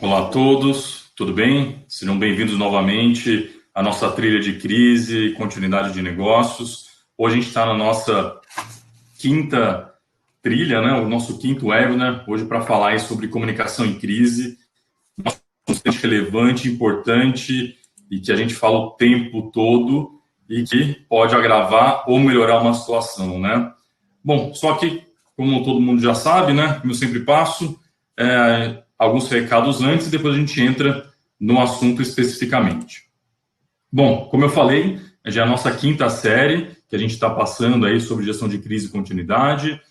Olá a todos, tudo bem? Sejam bem-vindos novamente à nossa trilha de crise e continuidade de negócios. Hoje a gente está na nossa quinta trilha, né? O nosso quinto webinar, hoje para falar aí sobre comunicação em crise, bastante relevante, importante e que a gente fala o tempo todo e que pode agravar ou melhorar uma situação, né? Bom, só que, como todo mundo já sabe, né? Como eu sempre passo, alguns recados antes e depois a gente entra no assunto especificamente. Bom, como eu falei, já é a nossa quinta série que a gente está passando aí sobre gestão de crise e continuidade.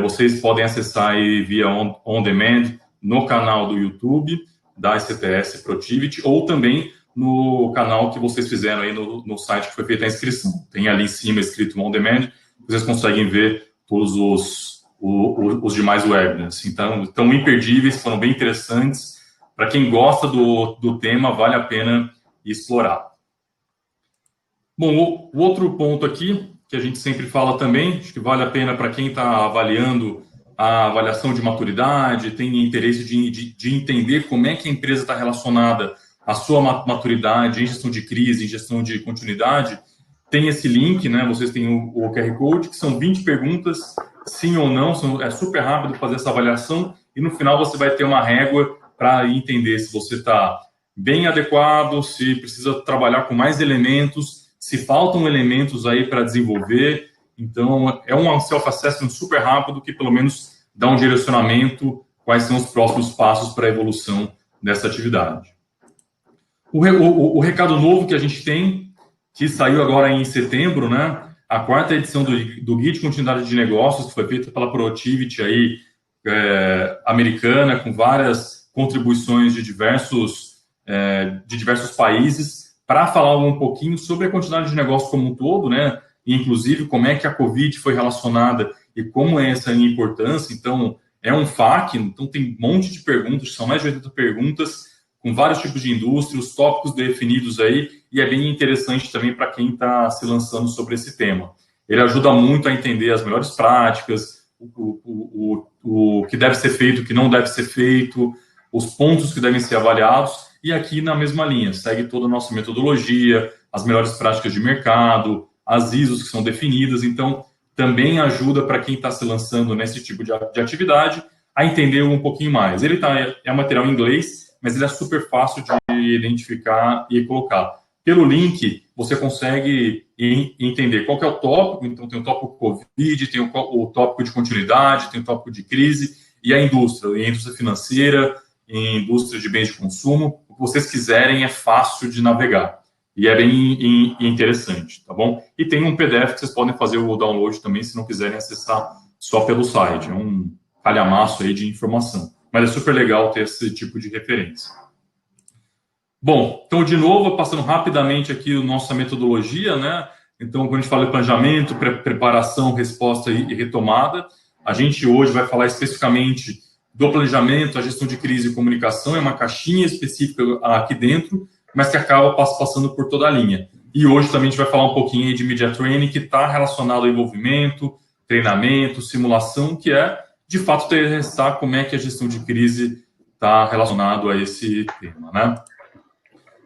Vocês podem acessar aí via on demand no canal do YouTube da STS Protivity ou também no canal que vocês fizeram aí no site que foi feita a inscrição. Tem ali em cima escrito on demand, vocês conseguem ver todos os demais webinars. Então, estão imperdíveis, foram bem interessantes. Para quem gosta do tema, vale a pena explorar. Bom, o outro ponto aqui, que a gente sempre fala também, acho que vale a pena para quem está avaliando a avaliação de maturidade, tem interesse de entender como é que a empresa está relacionada à sua maturidade em gestão de crise, em gestão de continuidade, tem esse link, né? Vocês têm o QR Code, que são 20 perguntas, sim ou não, é super rápido fazer essa avaliação, e no final você vai ter uma régua para entender se você está bem adequado, se precisa trabalhar com mais elementos, se faltam elementos aí para desenvolver. Então, é um self-assessment super rápido que pelo menos dá um direcionamento, quais são os próximos passos para a evolução dessa atividade. O recado novo que a gente tem, que saiu agora em setembro, né? A quarta edição do Guia de Continuidade de Negócios, que foi feita pela Protivity aí, americana, com várias contribuições de diversos países, para falar um pouquinho sobre a continuidade de negócio como um todo, né? E, inclusive, como é que a Covid foi relacionada e como é essa importância. Então, é um FAQ, então tem um monte de perguntas, são mais de 80 perguntas, com vários tipos de indústria, os tópicos definidos aí, e é bem interessante também para quem está se lançando sobre esse tema. Ele ajuda muito a entender as melhores práticas, o que deve ser feito, o que não deve ser feito, os pontos que devem ser avaliados, e aqui na mesma linha, segue toda a nossa metodologia, as melhores práticas de mercado, as ISOs que são definidas, então também ajuda para quem está se lançando nesse tipo de atividade a entender um pouquinho mais. Ele é material em inglês, mas ele é super fácil de identificar e colocar. Pelo link, você consegue entender qual que é o tópico, então tem o tópico Covid, tem o tópico de continuidade, tem o tópico de crise, e a indústria financeira, em indústria de bens de consumo, o que vocês quiserem é fácil de navegar. E é bem interessante, tá bom? E tem um PDF que vocês podem fazer o download também, se não quiserem acessar só pelo site. É um calhamaço aí de informação. Mas é super legal ter esse tipo de referência. Bom, então, de novo, passando rapidamente aqui a nossa metodologia, né? Então, quando a gente fala de planejamento, preparação, resposta e retomada, a gente hoje vai falar especificamente do planejamento, a gestão de crise e comunicação, é uma caixinha específica aqui dentro, mas que acaba passando por toda a linha. E hoje também a gente vai falar um pouquinho de Media Training, que está relacionado ao envolvimento, treinamento, simulação, que é, de fato, testar como é que a gestão de crise está relacionado a esse tema, né?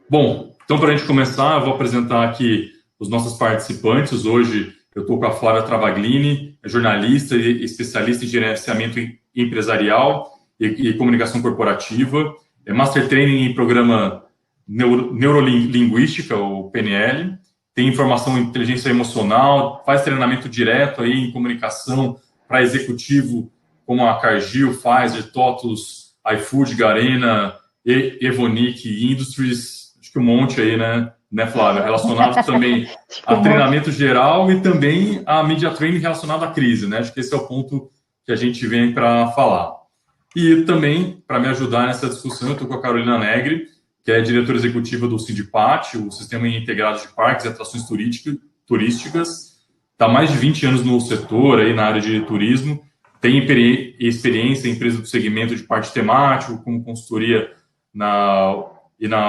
Bom, então, para a gente começar, eu vou apresentar aqui os nossos participantes. Hoje eu estou com a Flávia Travaglini, jornalista e especialista em gerenciamento empresarial e comunicação corporativa, é Master Training em programa Neurolinguística, o PNL, tem formação em inteligência emocional, faz treinamento direto aí em comunicação para executivo, como a Cargill, Pfizer, TOTUS, iFood, Garena, Evonik, Industries, acho que um monte aí, né, Flávia? Relacionado também a treinamento geral e também a Media Training relacionado à crise, né? Acho que esse é o ponto que a gente vem para falar. E também, para me ajudar nessa discussão, eu estou com a Carolina Negri, que é diretora executiva do Sindipat, o Sistema Integrado de Parques e Atrações Turísticas. Está há mais de 20 anos no setor, aí na área de turismo, tem experiência em empresas do segmento de parque temático, como consultoria na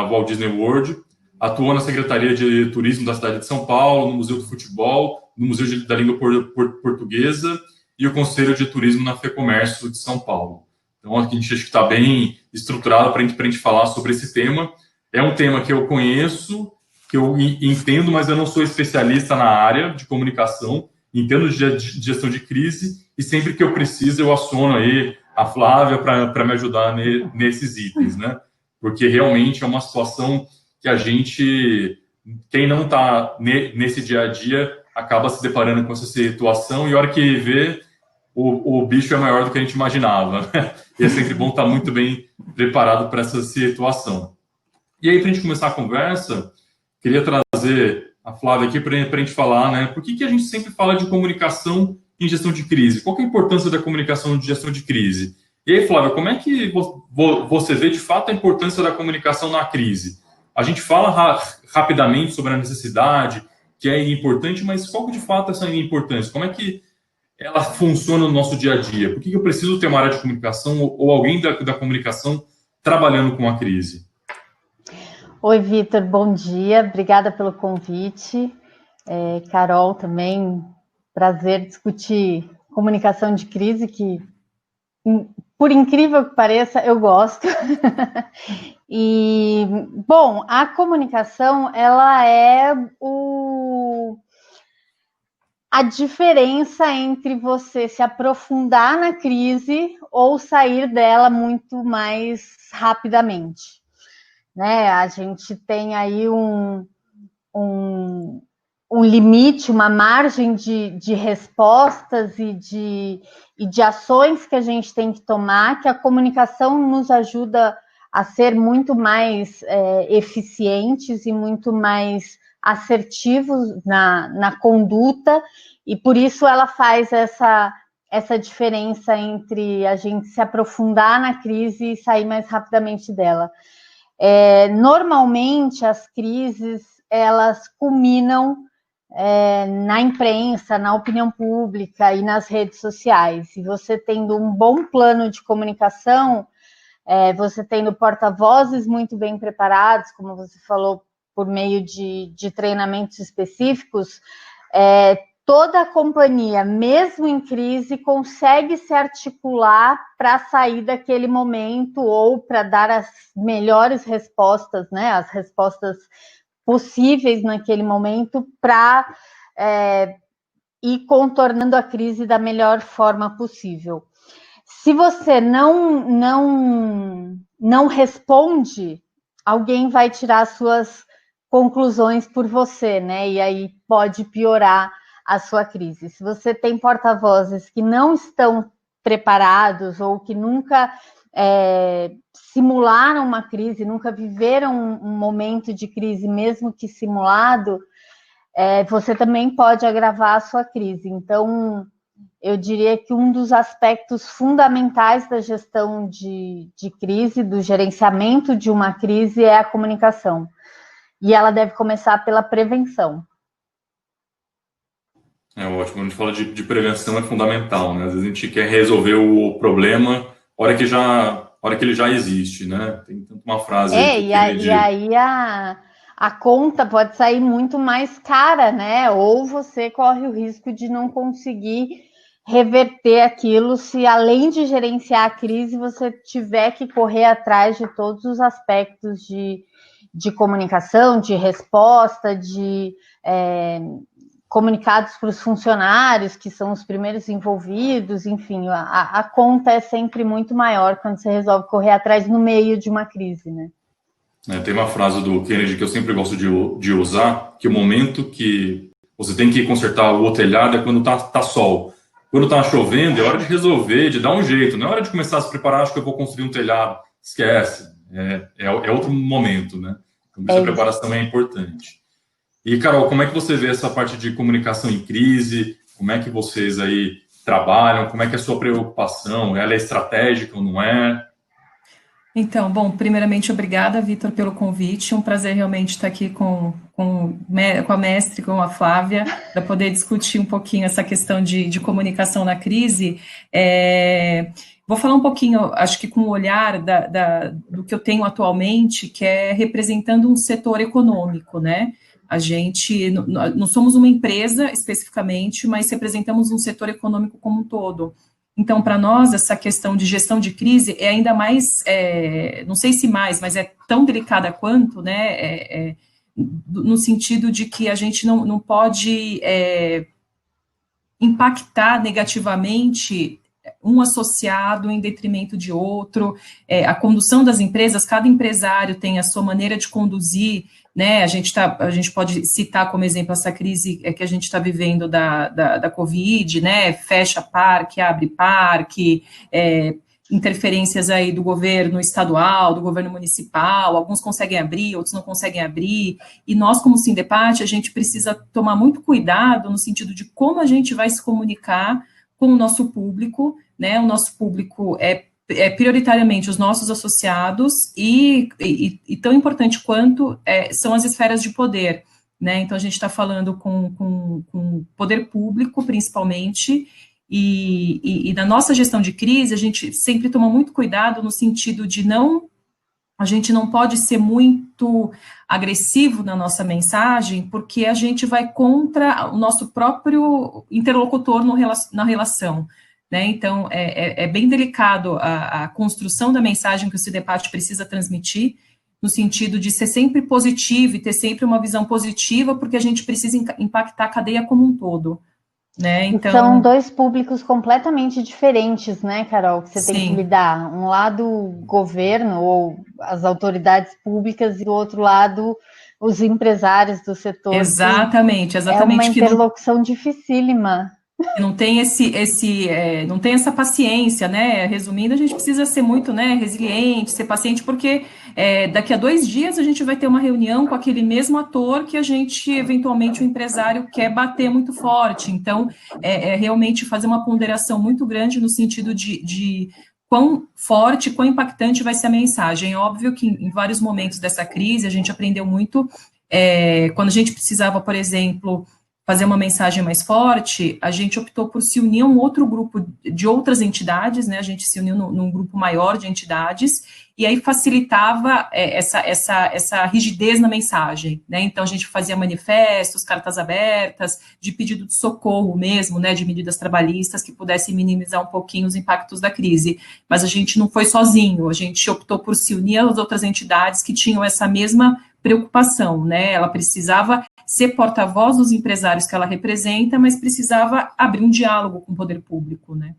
Walt Disney World. Atuou na Secretaria de Turismo da cidade de São Paulo, no Museu do Futebol, no Museu da Língua Portuguesa e o Conselho de Turismo na FEComércio de São Paulo. Então, a gente acho que está bem estruturado para a gente falar sobre esse tema. É um tema que eu conheço, que eu entendo, mas eu não sou especialista na área de comunicação, entendo de gestão de crise, e sempre que eu preciso, eu aciono aí a Flávia para me ajudar nesses itens, né? Porque realmente é uma situação que a gente, quem não está nesse dia a dia, acaba se deparando com essa situação, e a hora que vê, o bicho é maior do que a gente imaginava. E é sempre bom estar muito bem preparado para essa situação. E aí, para a gente começar a conversa, queria trazer a Flávia aqui para a gente falar, né? Por que a gente sempre fala de comunicação em gestão de crise? Qual que é a importância da comunicação de gestão de crise? E aí, Flávia, como é que você vê de fato a importância da comunicação na crise? A gente fala rapidamente sobre a necessidade, que é importante, mas qual que de fato é essa importância? Como é que ela funciona no nosso dia a dia? Por que eu preciso ter uma área de comunicação ou alguém da comunicação trabalhando com a crise? Oi, Vitor, bom dia. Obrigada pelo convite. Carol também, prazer discutir comunicação de crise, que, por incrível que pareça, eu gosto. E, bom, a comunicação, ela é a diferença entre você se aprofundar na crise ou sair dela muito mais rapidamente, né? A gente tem aí um limite, uma margem de respostas e de ações que a gente tem que tomar, que a comunicação nos ajuda a ser muito mais eficientes e muito mais assertivos na conduta, e por isso ela faz essa diferença entre a gente se aprofundar na crise e sair mais rapidamente dela. Normalmente as crises elas culminam na imprensa, na opinião pública e nas redes sociais. E você tendo um bom plano de comunicação, você tendo porta-vozes muito bem preparados, como você falou, por meio de treinamentos específicos, toda a companhia, mesmo em crise, consegue se articular para sair daquele momento ou para dar as melhores respostas, né? As respostas possíveis naquele momento para ir contornando a crise da melhor forma possível. Se você não responde, alguém vai tirar as suas conclusões por você, né? E aí pode piorar a sua crise. Se você tem porta-vozes que não estão preparados ou que nunca simularam uma crise, nunca viveram um momento de crise, mesmo que simulado, você também pode agravar a sua crise. Então, eu diria que um dos aspectos fundamentais da gestão de crise, do gerenciamento de uma crise, é a comunicação. E ela deve começar pela prevenção. Ótimo. Quando a gente fala de prevenção é fundamental, né? Às vezes a gente quer resolver o problema na hora que ele já existe, né? Tem tanto uma frase aí e aí a conta pode sair muito mais cara, né? Ou você corre o risco de não conseguir reverter aquilo se, além de gerenciar a crise, você tiver que correr atrás de todos os aspectos de comunicação, de resposta, de comunicados para os funcionários, que são os primeiros envolvidos, enfim, a conta é sempre muito maior quando você resolve correr atrás no meio de uma crise, né? Tem uma frase do Kennedy que eu sempre gosto de usar, que o momento que você tem que consertar o telhado é quando tá sol. Quando tá chovendo, é hora de resolver, de dar um jeito. Não é hora de começar a se preparar, acho que eu vou construir um telhado. Esquece. É outro momento, né? Então, a preparação é importante. E, Carol, como é que você vê essa parte de comunicação em crise? Como é que vocês aí trabalham? Como é que é a sua preocupação? Ela é estratégica ou não é? Então, bom, primeiramente, obrigada, Vitor, pelo convite. Um prazer realmente estar aqui com a mestre, com a Flávia, para poder discutir um pouquinho essa questão de comunicação na crise. Vou falar um pouquinho, acho que com o olhar do que eu tenho atualmente, que é representando um setor econômico, né? A gente não somos uma empresa especificamente, mas representamos um setor econômico como um todo. Então, para nós, essa questão de gestão de crise é ainda mais, não sei se mais, mas é tão delicada quanto, né, no sentido de que a gente não pode impactar negativamente um associado em detrimento de outro, a condução das empresas, cada empresário tem a sua maneira de conduzir, né, a gente pode citar como exemplo essa crise que a gente está vivendo da Covid, né, fecha parque, abre parque, interferências aí do governo estadual, do governo municipal, alguns conseguem abrir, outros não conseguem abrir, e nós, como Sindepar, a gente precisa tomar muito cuidado no sentido de como a gente vai se comunicar com o nosso público, né, o nosso público é prioritariamente os nossos associados e tão importante quanto são as esferas de poder, né, então a gente está falando com poder público, principalmente, e na nossa gestão de crise, a gente sempre toma muito cuidado no sentido de a gente não pode ser muito agressivo na nossa mensagem, porque a gente vai contra o nosso próprio interlocutor na relação, né, então é bem delicado a construção da mensagem que o Sindepar precisa transmitir, no sentido de ser sempre positivo e ter sempre uma visão positiva, porque a gente precisa impactar a cadeia como um todo. Né, então... São dois públicos completamente diferentes, né, Carol, que você tem que lidar. Um lado, o governo ou as autoridades públicas, e do outro lado, os empresários do setor. Exatamente. É uma interlocução dificílima. Não tem não tem essa paciência, né? Resumindo, a gente precisa ser muito, né, resiliente, ser paciente, porque daqui a 2 dias a gente vai ter uma reunião com aquele mesmo ator que a gente, eventualmente, o empresário quer bater muito forte. Então, realmente fazer uma ponderação muito grande no sentido de quão forte, quão impactante vai ser a mensagem. É óbvio que em vários momentos dessa crise a gente aprendeu muito, quando a gente precisava, por exemplo, fazer uma mensagem mais forte, a gente optou por se unir a um outro grupo de outras entidades, né, a gente se uniu num grupo maior de entidades, e aí facilitava essa rigidez na mensagem, né, então a gente fazia manifestos, cartas abertas, de pedido de socorro mesmo, né, de medidas trabalhistas que pudessem minimizar um pouquinho os impactos da crise, mas a gente não foi sozinho, a gente optou por se unir às outras entidades que tinham essa mesma preocupação, né, ela precisava ser porta-voz dos empresários que ela representa, mas precisava abrir um diálogo com o poder público, né?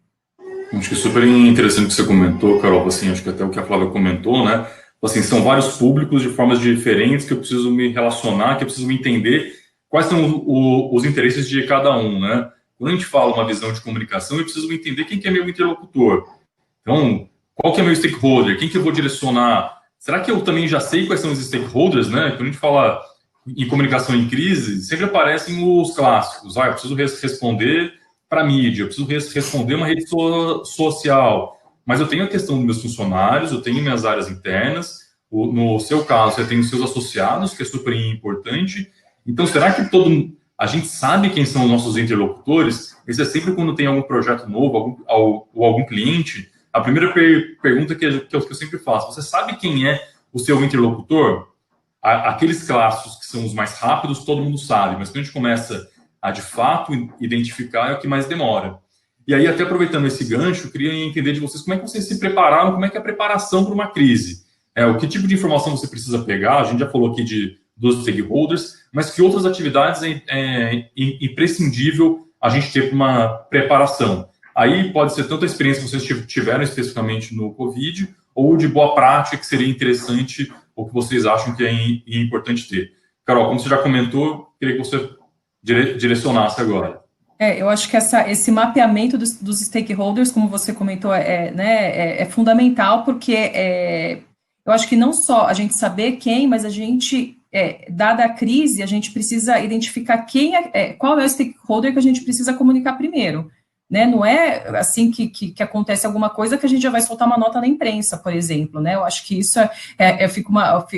Acho que é super interessante o que você comentou, Carol, assim, acho que até o que a Flávia comentou, né, assim, são vários públicos de formas diferentes que eu preciso me relacionar, que eu preciso me entender quais são os interesses de cada um, né? Quando a gente fala uma visão de comunicação, eu preciso entender quem que é meu interlocutor. Então, qual que é meu stakeholder? Quem que eu vou direcionar? Será que eu também já sei quais são os stakeholders, né? Quando a gente fala em comunicação em crise, sempre aparecem os clássicos. Eu preciso responder para a mídia, eu preciso responder uma rede social. Mas eu tenho a questão dos meus funcionários, eu tenho minhas áreas internas. No seu caso, você tem os seus associados, que é super importante. Então, será que a gente sabe quem são os nossos interlocutores? Isso é sempre quando tem algum projeto novo, ou algum cliente. A primeira pergunta que eu sempre faço: você sabe quem é o seu interlocutor? Aqueles clássicos que são os mais rápidos, todo mundo sabe, mas quando a gente começa a, de fato, identificar, é o que mais demora. E aí, até aproveitando esse gancho, eu queria entender de vocês como é que vocês se prepararam, como é que é a preparação para uma crise. O que tipo de informação você precisa pegar? A gente já falou aqui dos stakeholders, mas que outras atividades é imprescindível a gente ter para uma preparação? Aí pode ser tanto a experiência que vocês tiveram especificamente no Covid, ou de boa prática, que seria interessante, ou que vocês acham que é importante ter. Carol, como você já comentou, queria que você direcionasse agora. Eu acho que esse mapeamento dos stakeholders, como você comentou, é fundamental, porque eu acho que não só a gente saber quem, mas a gente, dada a crise, a gente precisa identificar qual é o stakeholder que a gente precisa comunicar primeiro. Né, não é assim que acontece alguma coisa que a gente já vai soltar uma nota na imprensa, por exemplo, né? Eu acho que isso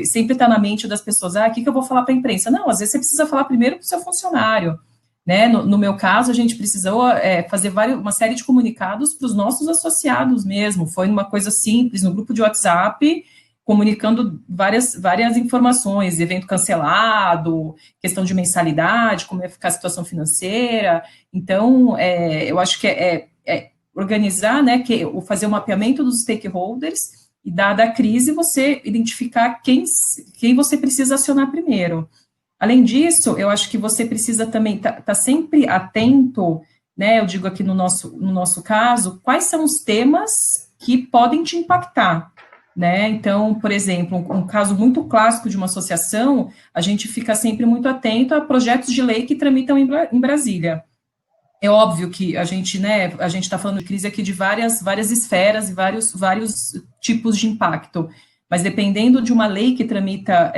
sempre está na mente das pessoas, o que eu vou falar para a imprensa? Não, às vezes você precisa falar primeiro para o seu funcionário, né? No meu caso, a gente precisou fazer uma série de comunicados para os nossos associados mesmo, foi uma coisa simples, no grupo de WhatsApp, comunicando várias informações, evento cancelado, questão de mensalidade, como é ficar a situação financeira. Então, eu acho que organizar, né, fazer o mapeamento dos stakeholders, e dada a crise, você identificar quem você precisa acionar primeiro. Além disso, eu acho que você precisa também estar sempre atento, né, eu digo aqui no nosso caso, quais são os temas que podem te impactar, né? Então, por exemplo, um caso muito clássico de uma associação, a gente fica sempre muito atento a projetos de lei que tramitam em Brasília. É óbvio que a gente, né, a gente está falando de crise aqui de várias esferas e vários tipos de impacto, mas dependendo de uma lei que tramita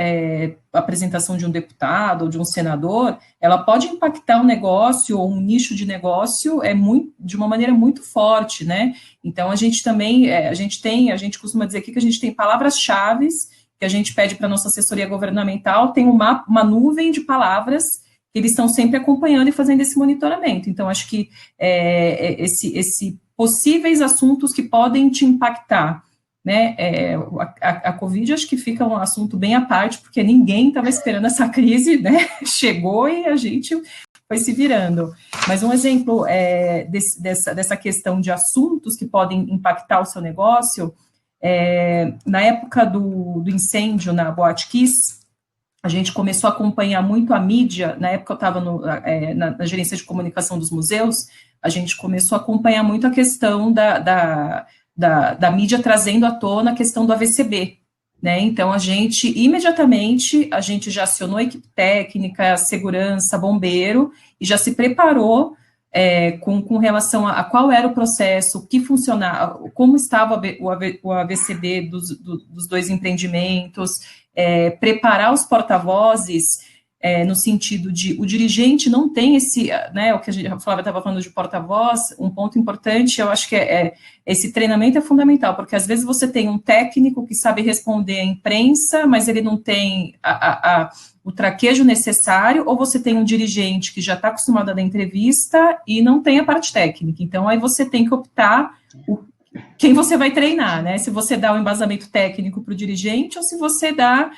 a apresentação de um deputado ou de um senador, ela pode impactar um negócio ou um nicho de negócio de uma maneira muito forte, né? Então, a gente também, a gente costuma dizer aqui que a gente tem palavras-chave que a gente pede para a nossa assessoria governamental, tem uma nuvem de palavras que eles estão sempre acompanhando e fazendo esse monitoramento. Então, acho que esse possíveis assuntos que podem te impactar, né, a Covid acho que fica um assunto bem à parte, porque ninguém estava esperando essa crise, né, chegou e a gente foi se virando. Mas um exemplo dessa questão de assuntos que podem impactar o seu negócio, na época do incêndio na Boate Kiss, a gente começou a acompanhar muito a mídia, na época eu estava na gerência de comunicação dos museus, a gente começou a acompanhar muito a questão da mídia trazendo à tona a questão do AVCB, né? Então, imediatamente, a gente já acionou a equipe técnica, segurança, bombeiro, e já se preparou com relação a qual era o processo, o que funcionava, como estava o AVCB dos dois empreendimentos, preparar os porta-vozes, no sentido de o dirigente não tem né, o que a Flávia estava falando de porta-voz, um ponto importante, eu acho que esse treinamento é fundamental, porque às vezes você tem um técnico que sabe responder à imprensa, mas ele não tem o traquejo necessário, ou você tem um dirigente que já está acostumado a dar entrevista e não tem a parte técnica, então aí você tem que optar quem você vai treinar, né, se você dá o embasamento técnico para o dirigente, ou se você dá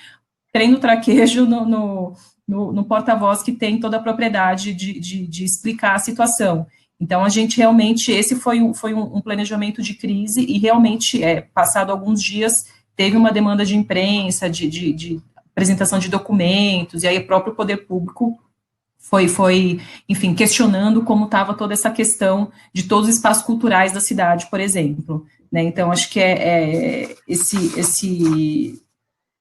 treino traquejo no porta-voz que tem toda a propriedade de explicar a situação. Então, a gente realmente, esse foi um planejamento de crise e realmente, passado alguns dias, teve uma demanda de imprensa, de apresentação de documentos, e aí o próprio poder público foi, enfim, questionando como estava toda essa questão de todos os espaços culturais da cidade, por exemplo, né? Então, acho que esse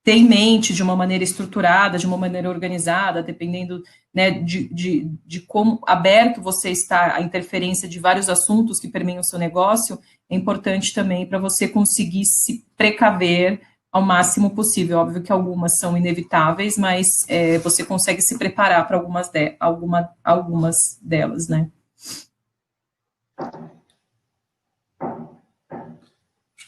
ter em mente de uma maneira estruturada, de uma maneira organizada, dependendo, né, de como aberto você está à interferência de vários assuntos que permeiam o seu negócio, é importante também para você conseguir se precaver ao máximo possível. Óbvio que algumas são inevitáveis, mas você consegue se preparar para algumas delas, né?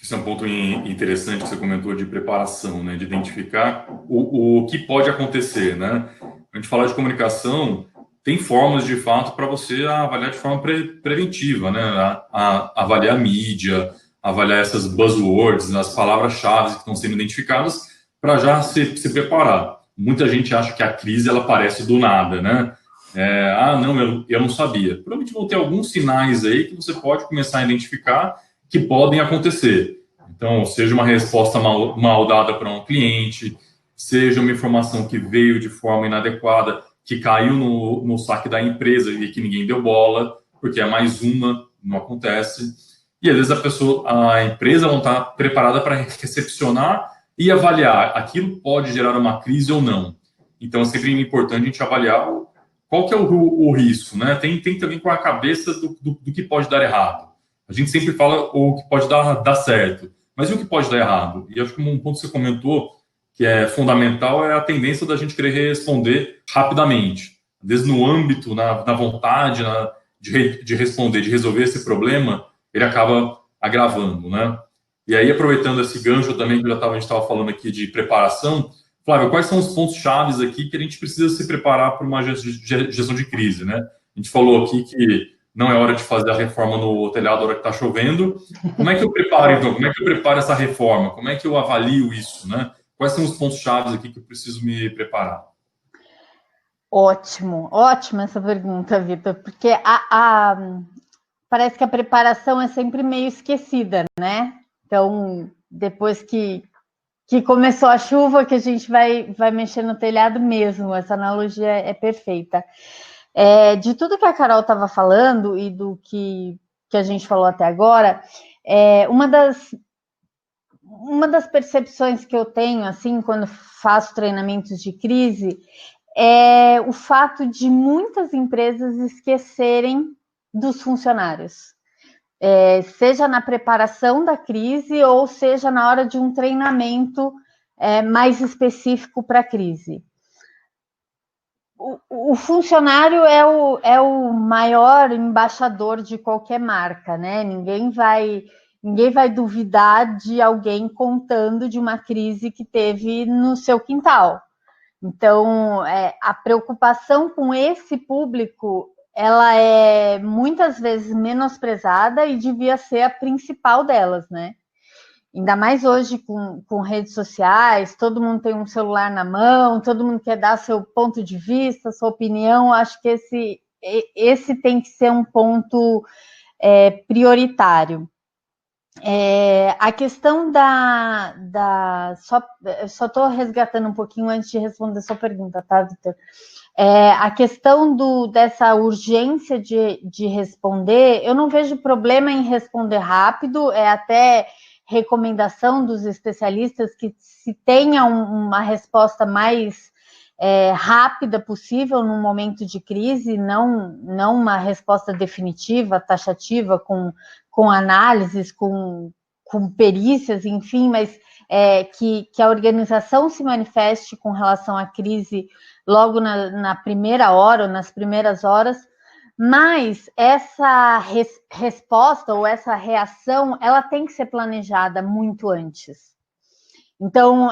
Esse é um ponto interessante que você comentou de preparação, né, de identificar o que pode acontecer, né? A gente falar de comunicação, tem formas de fato para você avaliar de forma preventiva, né? Avaliar a mídia, avaliar essas buzzwords, as palavras-chave que estão sendo identificadas para já se preparar. Muita gente acha que a crise ela aparece do nada, né? Não, eu não sabia. Provavelmente vão ter alguns sinais aí que você pode começar a identificar que podem acontecer. Então, seja uma resposta mal dada para um cliente, seja uma informação que veio de forma inadequada, que caiu no saque da empresa e que ninguém deu bola, porque é mais uma, não acontece. E às vezes a empresa não está preparada para recepcionar e avaliar. Aquilo pode gerar uma crise ou não. Então, é sempre importante a gente avaliar qual que é o risco, né? Tem também com a cabeça do que pode dar errado. A gente sempre fala o que pode dar certo, mas e o que pode dar errado? E acho que um ponto que você comentou que é fundamental é a tendência da gente querer responder rapidamente. Às vezes, no âmbito, na vontade de responder, de resolver esse problema, ele acaba agravando, né? E aí, aproveitando esse gancho também que a gente estava falando aqui de preparação, Flávio, quais são os pontos chaves aqui que a gente precisa se preparar para uma gestão de crise, né? A gente falou aqui que não é hora de fazer a reforma no telhado na hora que está chovendo. Como é que eu preparo, então? Como é que eu preparo essa reforma? Como é que eu avalio isso, né? Quais são os pontos chaves aqui que eu preciso me preparar? Ótimo, ótima essa pergunta, Vitor, porque para parece que a preparação é sempre meio esquecida, né? Então, depois que começou a chuva, que a gente vai mexer no telhado mesmo. Essa analogia é perfeita. De tudo que a Carol estava falando e do que a gente falou até agora, uma das percepções que eu tenho, assim, quando faço treinamentos de crise, é o fato de muitas empresas esquecerem dos funcionários. Seja na preparação da crise ou seja na hora de um treinamento mais específico para a crise. O funcionário é o maior embaixador de qualquer marca, né? Ninguém vai duvidar de alguém contando de uma crise que teve no seu quintal. Então, a preocupação com esse público, ela é muitas vezes menosprezada e devia ser a principal delas, né? Ainda mais hoje com redes sociais, todo mundo tem um celular na mão, todo mundo quer dar seu ponto de vista, sua opinião. Acho que esse tem que ser um ponto prioritário. A questão só estou resgatando um pouquinho antes de responder sua pergunta, tá, Vitor? A questão dessa urgência de responder, eu não vejo problema em responder rápido, até recomendação dos especialistas que se tenha uma resposta mais rápida possível num momento de crise, não uma resposta definitiva, taxativa, com análises, com perícias, enfim, mas que a organização se manifeste com relação à crise logo na primeira hora ou nas primeiras horas, mas essa resposta ou essa reação, ela tem que ser planejada muito antes. Então,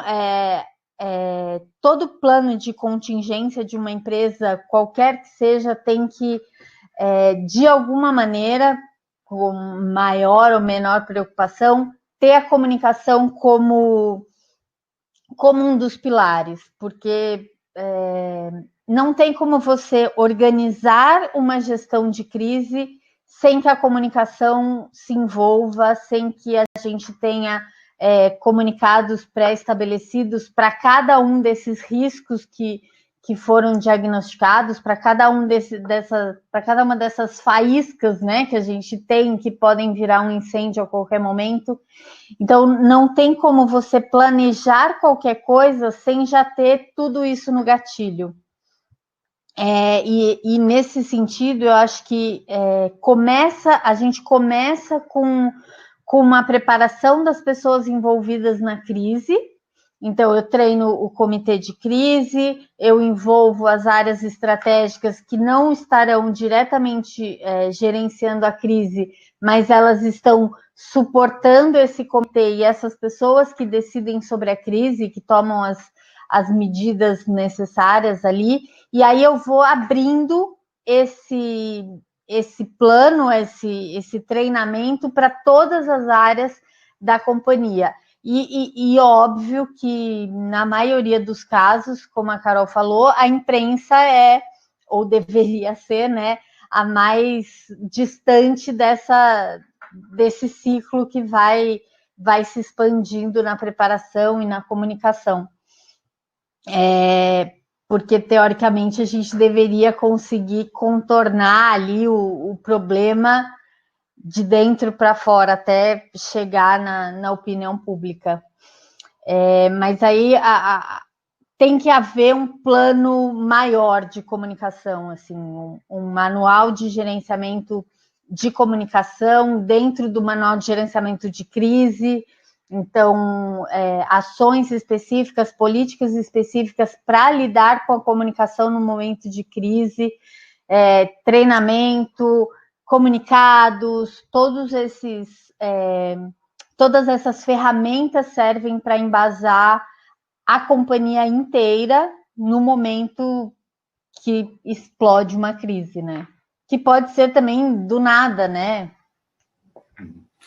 todo plano de contingência de uma empresa, qualquer que seja, tem que, de alguma maneira, com maior ou menor preocupação, ter a comunicação como um dos pilares, porque não tem como você organizar uma gestão de crise sem que a comunicação se envolva, sem que a gente tenha comunicados pré-estabelecidos para cada um desses riscos que foram diagnosticados, para cada uma dessas faíscas, né, que a gente tem, que podem virar um incêndio a qualquer momento. Então, não tem como você planejar qualquer coisa sem já ter tudo isso no gatilho. E nesse sentido, eu acho que a gente começa com uma preparação das pessoas envolvidas na crise. Então, eu treino o comitê de crise, eu envolvo as áreas estratégicas que não estarão diretamente gerenciando a crise, mas elas estão suportando esse comitê e essas pessoas que decidem sobre a crise, que tomam as medidas necessárias ali, e aí eu vou abrindo esse plano, esse treinamento para todas as áreas da companhia. E óbvio que, na maioria dos casos, como a Carol falou, a imprensa ou deveria ser, né, a mais distante desse ciclo que vai se expandindo na preparação e na comunicação. Porque, teoricamente, a gente deveria conseguir contornar ali o problema de dentro para fora, até chegar na opinião pública. Mas aí tem que haver um plano maior de comunicação, assim, um manual de gerenciamento de comunicação dentro do manual de gerenciamento de crise. Então, ações específicas, políticas específicas para lidar com a comunicação no momento de crise, treinamento, comunicados, todas essas ferramentas servem para embasar a companhia inteira no momento que explode uma crise, né? Que pode ser também do nada, né?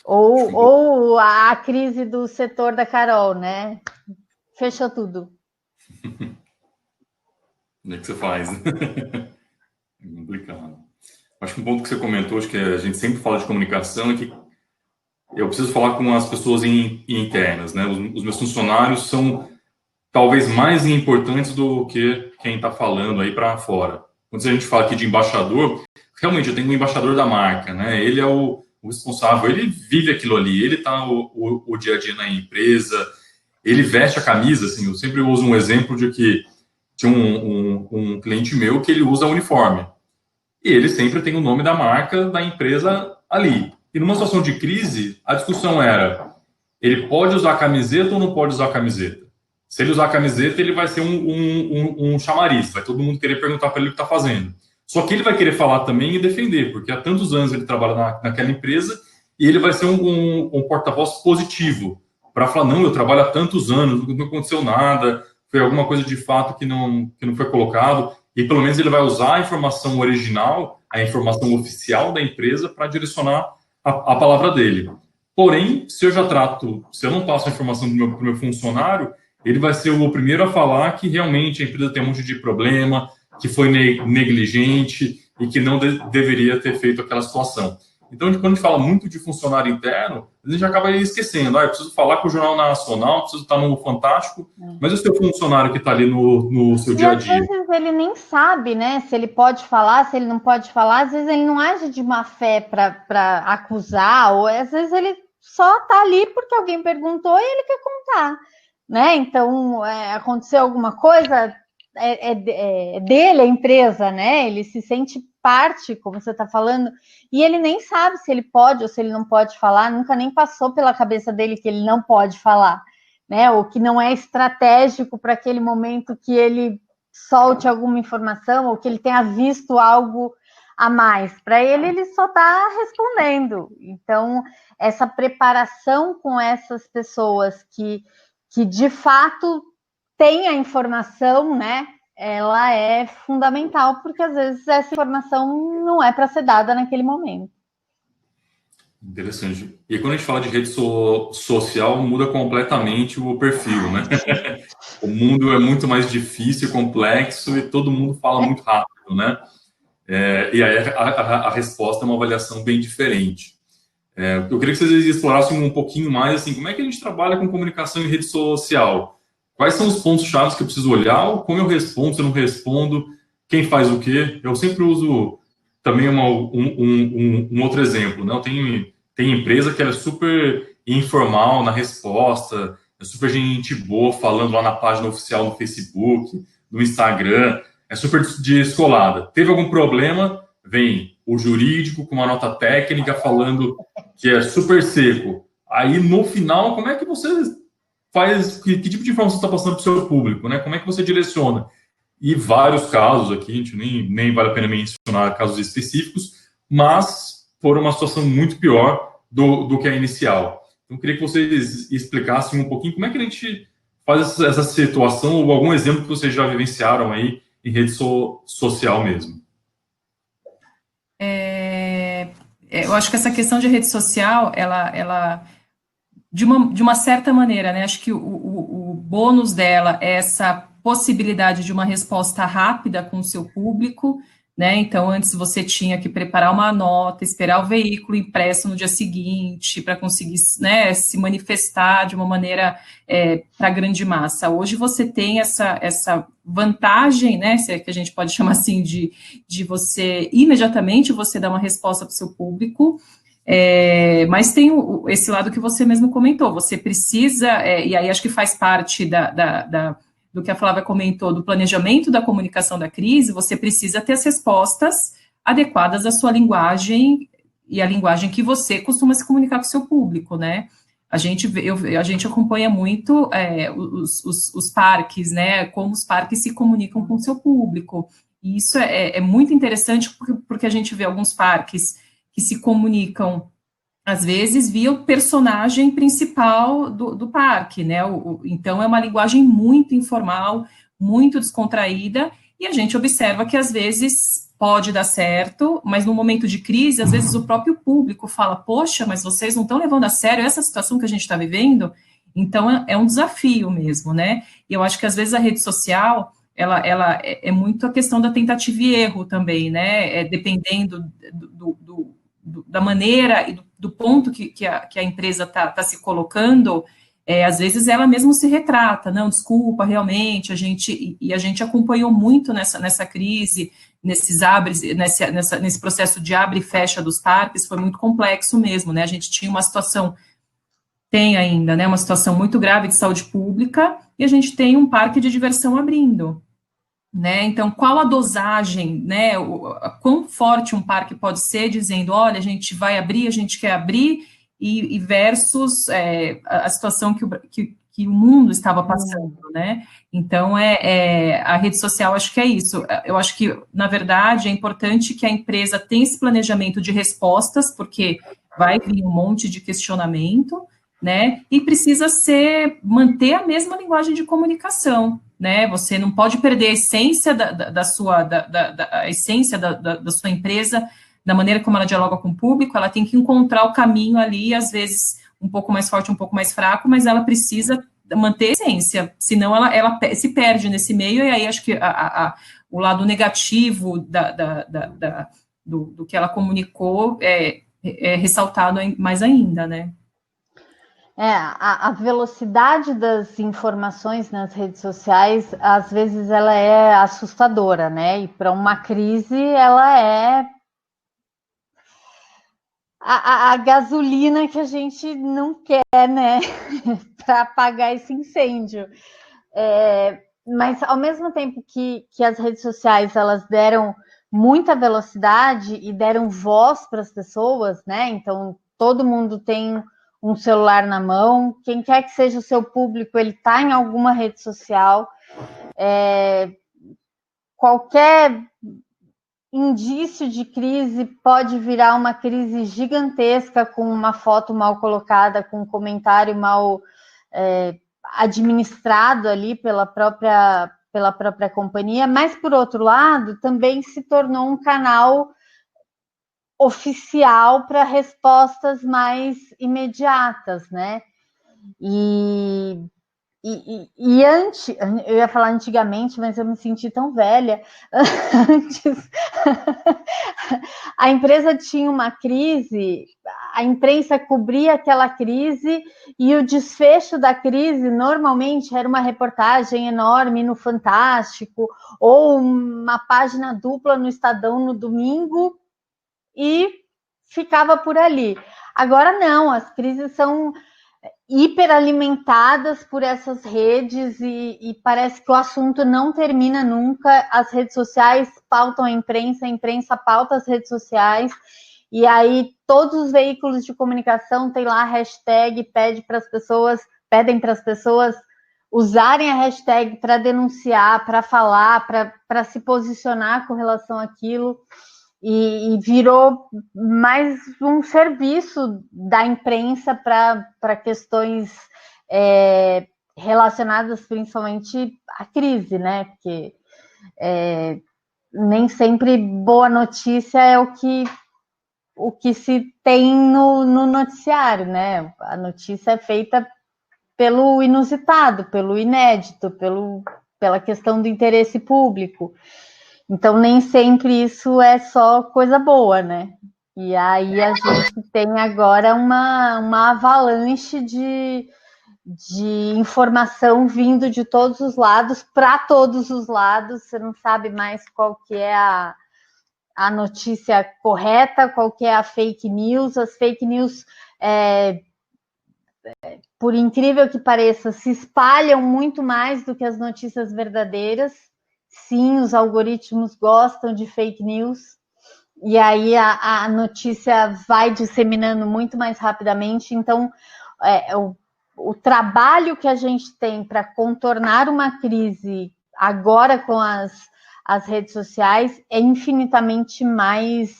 Ou a crise do setor da Carol, né? Fechou tudo. O que você faz? É complicado. Acho que um ponto que você comentou, acho que a gente sempre fala de comunicação, é que eu preciso falar com as pessoas internas, né? Os meus funcionários são talvez mais importantes do que quem está falando aí para fora. Quando a gente fala aqui de embaixador, realmente eu tenho um embaixador da marca, né? Ele é o responsável, ele vive aquilo ali, ele está o dia a dia na empresa, ele veste a camisa, assim, eu sempre uso um exemplo de que tinha um cliente meu que ele usa uniforme, e ele sempre tem o nome da marca da empresa ali. E numa situação de crise, a discussão era, ele pode usar camiseta ou não pode usar camiseta? Se ele usar camiseta, ele vai ser um chamariz, vai todo mundo querer perguntar para ele o que está fazendo. Só que ele vai querer falar também e defender, porque há tantos anos ele trabalha naquela empresa e ele vai ser um porta-voz positivo para falar, não, eu trabalho há tantos anos, não aconteceu nada, foi alguma coisa de fato que não foi colocado, e pelo menos ele vai usar a informação original, a informação oficial da empresa para direcionar a palavra dele. Porém, se eu não passo a informação para o meu funcionário, ele vai ser o primeiro a falar que realmente a empresa tem um monte de problema, que foi negligente e que não deveria ter feito aquela situação. Então, quando a gente fala muito de funcionário interno, a gente acaba esquecendo. Eu preciso falar com o Jornal Nacional, preciso estar no Fantástico, mas o seu funcionário que está ali no seu dia a dia? Às vezes ele nem sabe, né, se ele pode falar, se ele não pode falar. Às vezes ele não age de má fé para acusar, ou às vezes ele só está ali porque alguém perguntou e ele quer contar, né? Então, aconteceu alguma coisa, dele a empresa, né? Ele se sente parte, como você está falando, e ele nem sabe se ele pode ou se ele não pode falar, nunca nem passou pela cabeça dele que ele não pode falar, né? Ou que não é estratégico para aquele momento que ele solte alguma informação ou que ele tenha visto algo a mais. Para ele só está respondendo. Então, essa preparação com essas pessoas que de fato tem a informação, né? Ela é fundamental, porque às vezes essa informação não é para ser dada naquele momento. Interessante. E quando a gente fala de rede social, muda completamente o perfil, né? O mundo é muito mais difícil, complexo, e todo mundo fala muito rápido, né? E aí a resposta é uma avaliação bem diferente. Eu queria que vocês explorassem um pouquinho mais, assim, como é que a gente trabalha com comunicação em rede social? Quais são os pontos-chave que eu preciso olhar? Como eu respondo, se eu não respondo? Quem faz o quê? Eu sempre uso também um outro exemplo, né? Tem empresa que é super informal na resposta, é super gente boa falando lá na página oficial no Facebook, no Instagram, é super descolada. Teve algum problema, vem o jurídico com uma nota técnica falando que é super seco. Aí, no final, como é que você faz, que tipo de informação você está passando para o seu público, né? Como é que você direciona? E vários casos aqui, a gente nem vale a pena mencionar casos específicos, mas foram uma situação muito pior do que a inicial. Então, eu queria que vocês explicassem um pouquinho como é que a gente faz essa situação, ou algum exemplo que vocês já vivenciaram aí em rede social mesmo. Eu acho que essa questão de rede social, ela de uma certa maneira, né? Acho que o bônus dela é essa possibilidade de uma resposta rápida com o seu público, né? Então, antes você tinha que preparar uma nota, esperar o veículo impresso no dia seguinte para conseguir, né, se manifestar de uma maneira para a grande massa. Hoje você tem essa vantagem, né, se é que a gente pode chamar assim, de você imediatamente você dar uma resposta para o seu público. Mas tem esse lado que você mesmo comentou, você precisa, e aí acho que faz parte do que a Flávia comentou, do planejamento da comunicação da crise, você precisa ter as respostas adequadas à sua linguagem e à linguagem que você costuma se comunicar com o seu público, né? A gente acompanha muito os parques, né? Como os parques se comunicam com o seu público. E isso é muito interessante porque a gente vê alguns parques que se comunicam, às vezes, via o personagem principal do parque, né? Então, é uma linguagem muito informal, muito descontraída, e a gente observa que, às vezes, pode dar certo, mas no momento de crise, às vezes, o próprio público fala, poxa, mas vocês não estão levando a sério essa situação que a gente está vivendo? Então, é um desafio mesmo, né? E eu acho que, às vezes, a rede social, ela é muito a questão da tentativa e erro também, né? Dependendo da maneira e do ponto que a empresa está se colocando, às vezes ela mesma se retrata, não, desculpa, realmente, a gente acompanhou muito nessa crise, nesse processo de abre e fecha dos parques, foi muito complexo mesmo, né? A gente tinha uma situação, tem ainda, né, uma situação muito grave de saúde pública, e a gente tem um parque de diversão abrindo, né? Então, qual a dosagem, né? Quão forte um parque pode ser, dizendo, olha, a gente vai abrir, a gente quer abrir, e versus a situação que o mundo estava passando, né? Então, a rede social, acho que é isso. Eu acho que, na verdade, é importante que a empresa tenha esse planejamento de respostas, porque vai vir um monte de questionamento, né? E precisa manter a mesma linguagem de comunicação, né? Você não pode perder a essência da sua empresa, da maneira como ela dialoga com o público. Ela tem que encontrar o caminho ali, às vezes um pouco mais forte, um pouco mais fraco, mas ela precisa manter a essência, senão ela se perde nesse meio, e aí acho que o lado negativo do que ela comunicou é ressaltado mais ainda, né? A velocidade das informações nas redes sociais, às vezes, ela é assustadora, né? E para uma crise, ela é a gasolina que a gente não quer, né? Para apagar esse incêndio. Mas, ao mesmo tempo que as redes sociais, elas deram muita velocidade e deram voz para as pessoas, né? Então, todo mundo tem um celular na mão, quem quer que seja o seu público, ele está em alguma rede social, qualquer indício de crise pode virar uma crise gigantesca, com uma foto mal colocada, com um comentário mal administrado ali pela própria companhia, mas, por outro lado, também se tornou um canal oficial para respostas mais imediatas, né? Eu ia falar antigamente, mas eu me senti tão velha. Antes, a empresa tinha uma crise, a imprensa cobria aquela crise, e o desfecho da crise normalmente era uma reportagem enorme no Fantástico, ou uma página dupla no Estadão no domingo, e ficava por ali. Agora não, as crises são hiperalimentadas por essas redes, e parece que o assunto não termina nunca. As redes sociais pautam a imprensa pauta as redes sociais, e aí todos os veículos de comunicação têm lá a hashtag, pedem para as pessoas usarem a hashtag para denunciar, para falar, para se posicionar com relação àquilo. E virou mais um serviço da imprensa para questões relacionadas principalmente à crise, né? Porque nem sempre boa notícia é o que se tem no noticiário, né? A notícia é feita pelo inusitado, pelo inédito, pela questão do interesse público. Então, nem sempre isso é só coisa boa, né? E aí a gente tem agora uma avalanche de informação vindo de todos os lados, para todos os lados. Você não sabe mais qual que é a notícia correta, qual que é a fake news. As fake news, por incrível que pareça, se espalham muito mais do que as notícias verdadeiras. Sim, os algoritmos gostam de fake news, e aí a notícia vai disseminando muito mais rapidamente. Então, o trabalho que a gente tem para contornar uma crise agora com as redes sociais é infinitamente mais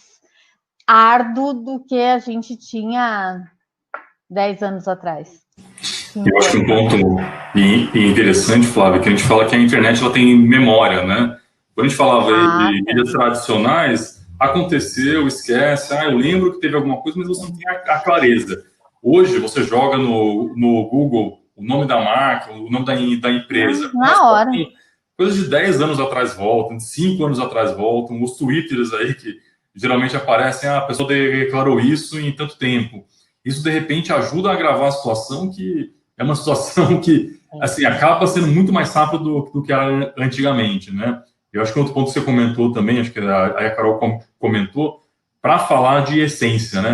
árduo do que a gente tinha 10 anos atrás. Eu acho que um ponto interessante, Flávio, que a gente fala que a internet ela tem memória, né? Quando a gente falava de mídias tradicionais, aconteceu, esquece, eu lembro que teve alguma coisa, mas você não tem a clareza. Hoje, você joga no Google o nome da marca, o nome da empresa, na hora. coisas de 10 anos atrás voltam, de 5 anos atrás voltam, os twitters aí que geralmente aparecem, a pessoa declarou isso em tanto tempo. Isso, de repente, ajuda a agravar a situação, que é uma situação que, assim, acaba sendo muito mais rápido do que era antigamente, né? Eu acho que outro ponto que você comentou também, acho que a Carol comentou, para falar de essência, né?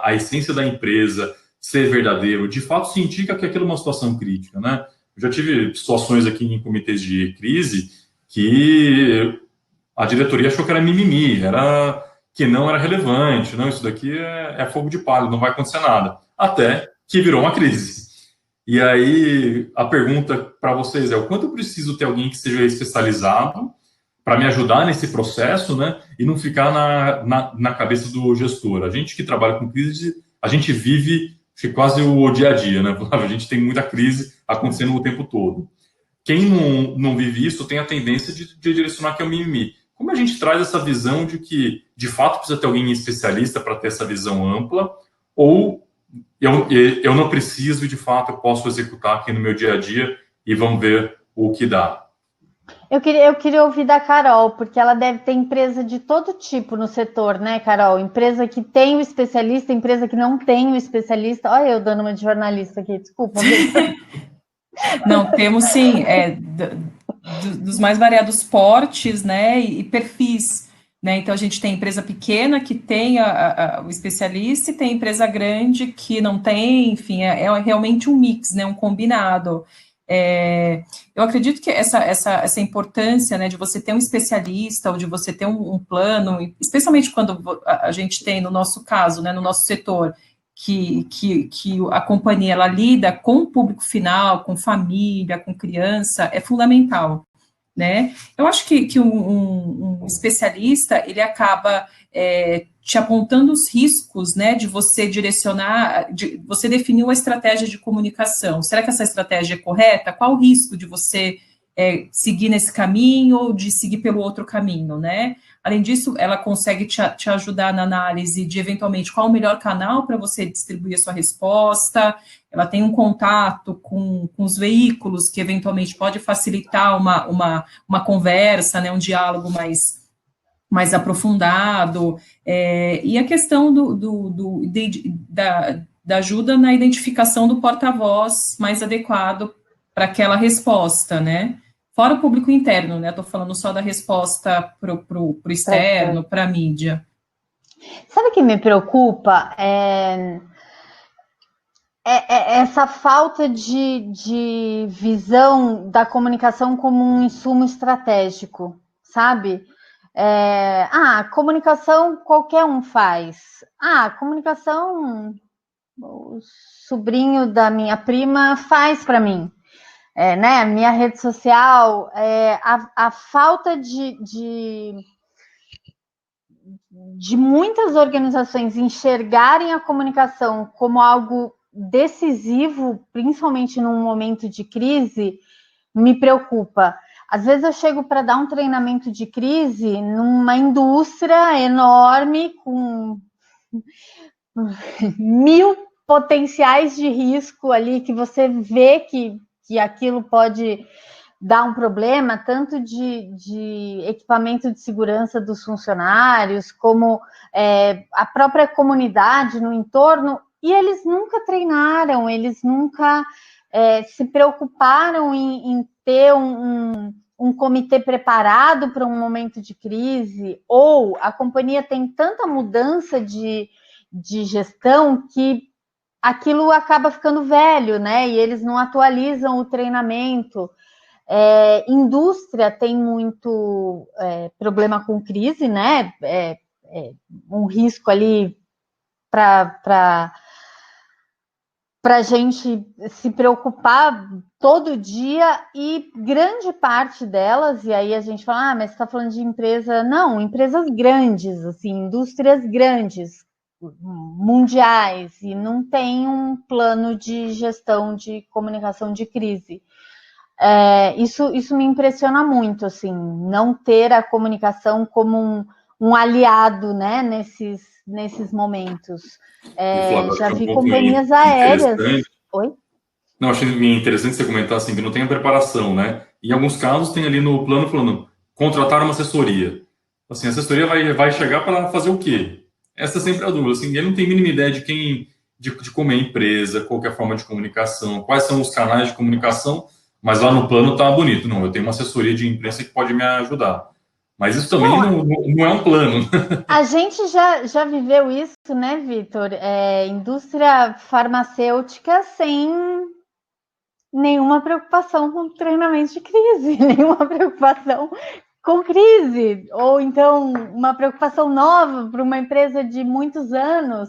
A essência da empresa, ser verdadeiro, de fato se indica que aquilo é uma situação crítica, né? Eu já tive situações aqui em comitês de crise que a diretoria achou que era mimimi, que não era relevante, não, isso daqui é fogo de palha, não vai acontecer nada. Até que virou uma crise. E aí, a pergunta para vocês é, o quanto eu preciso ter alguém que seja especializado para me ajudar nesse processo, né? E não ficar na cabeça do gestor. A gente que trabalha com crise, a gente vive quase o dia a dia, né? A gente tem muita crise acontecendo o tempo todo. Quem não vive isso tem a tendência de direcionar que é o mimimi. Como a gente traz essa visão de que, de fato, precisa ter alguém especialista para ter essa visão ampla, ou eu não preciso e, de fato, eu posso executar aqui no meu dia a dia e vamos ver o que dá. Eu queria ouvir da Carol, porque ela deve ter empresa de todo tipo no setor, né, Carol? Empresa que tem o especialista, empresa que não tem o especialista. Olha eu dando uma de jornalista aqui, desculpa. Não, temos sim, dos mais variados portes, né, e perfis, né, então a gente tem empresa pequena que tem o especialista e tem empresa grande que não tem, enfim, é realmente um mix, né, um combinado. Eu acredito que essa importância, né, de você ter um especialista ou de você ter um plano, especialmente quando a gente tem, no nosso caso, né, no nosso setor, que a companhia ela lida com o público final, com família, com criança, é fundamental, né? Eu acho que um especialista, ele acaba te apontando os riscos, né, de você direcionar, de você definir uma estratégia de comunicação. Será que essa estratégia é correta? Qual o risco de você seguir nesse caminho ou de seguir pelo outro caminho, né? Além disso, ela consegue te ajudar na análise de, eventualmente, qual o melhor canal para você distribuir a sua resposta. Ela tem um contato com os veículos que, eventualmente, pode facilitar uma conversa, né, um diálogo mais aprofundado. E a questão da ajuda na identificação do porta-voz mais adequado para aquela resposta, né? Fora o público interno, né? Estou falando só da resposta para o externo, para a mídia. Sabe o que me preocupa? Essa falta de visão da comunicação como um insumo estratégico, sabe? Comunicação qualquer um faz. Comunicação o sobrinho da minha prima faz para mim. Né, minha rede social, a falta de muitas organizações enxergarem a comunicação como algo decisivo, principalmente num momento de crise, me preocupa. Às vezes eu chego para dar um treinamento de crise numa indústria enorme com 1000 potenciais de risco ali, que você vê que aquilo pode dar um problema, tanto de equipamento de segurança dos funcionários, como a própria comunidade no entorno, e eles nunca treinaram, eles nunca se preocuparam em ter um comitê preparado para um momento de crise, ou a companhia tem tanta mudança de gestão que aquilo acaba ficando velho, né? E eles não atualizam o treinamento. Indústria tem muito problema com crise, né? Um risco ali para a gente se preocupar todo dia, e grande parte delas, e aí a gente fala, mas você está falando de empresa... Não, empresas grandes, assim, indústrias grandes, mundiais, e não tem um plano de gestão de comunicação de crise. Isso me impressiona muito, assim, não ter a comunicação como um aliado, né, nesses momentos. Já vi companhias aéreas... Oi? Não, achei interessante você comentar assim, que não tem a preparação, né? Em alguns casos tem ali no plano falando contratar uma assessoria. Assim, a assessoria vai chegar para fazer o quê? Essa é sempre a dúvida. Assim, ele não tem a mínima ideia de como é a empresa, qual que é a forma de comunicação, quais são os canais de comunicação, mas lá no plano tá bonito. Não, eu tenho uma assessoria de imprensa que pode me ajudar. Mas isso também não é um plano. A gente já viveu isso, né, Vitor? Indústria farmacêutica sem nenhuma preocupação com treinamento de crise, nenhuma preocupação com crise, ou então uma preocupação nova para uma empresa de muitos anos.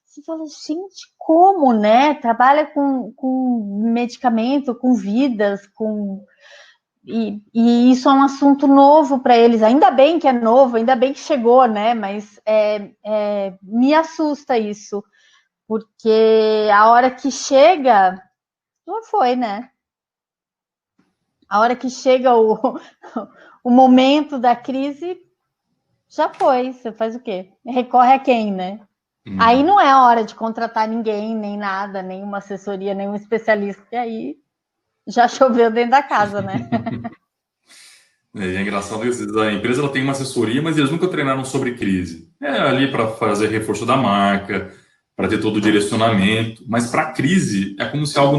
Você fala, gente, como, né? Trabalha com medicamento, com vidas, e isso é um assunto novo para eles. Ainda bem que é novo, ainda bem que chegou, né? Mas me assusta isso, porque a hora que chega, não foi, né? A hora que chega o momento da crise, já foi. Você faz o quê? Recorre a quem, né? Aí não é a hora de contratar ninguém, nem nada, nenhuma assessoria, nenhum especialista, e aí já choveu dentro da casa, né? É engraçado isso. A empresa ela tem uma assessoria, mas eles nunca treinaram sobre crise. É ali para fazer reforço da marca, para ter todo o direcionamento, mas para crise é como se algo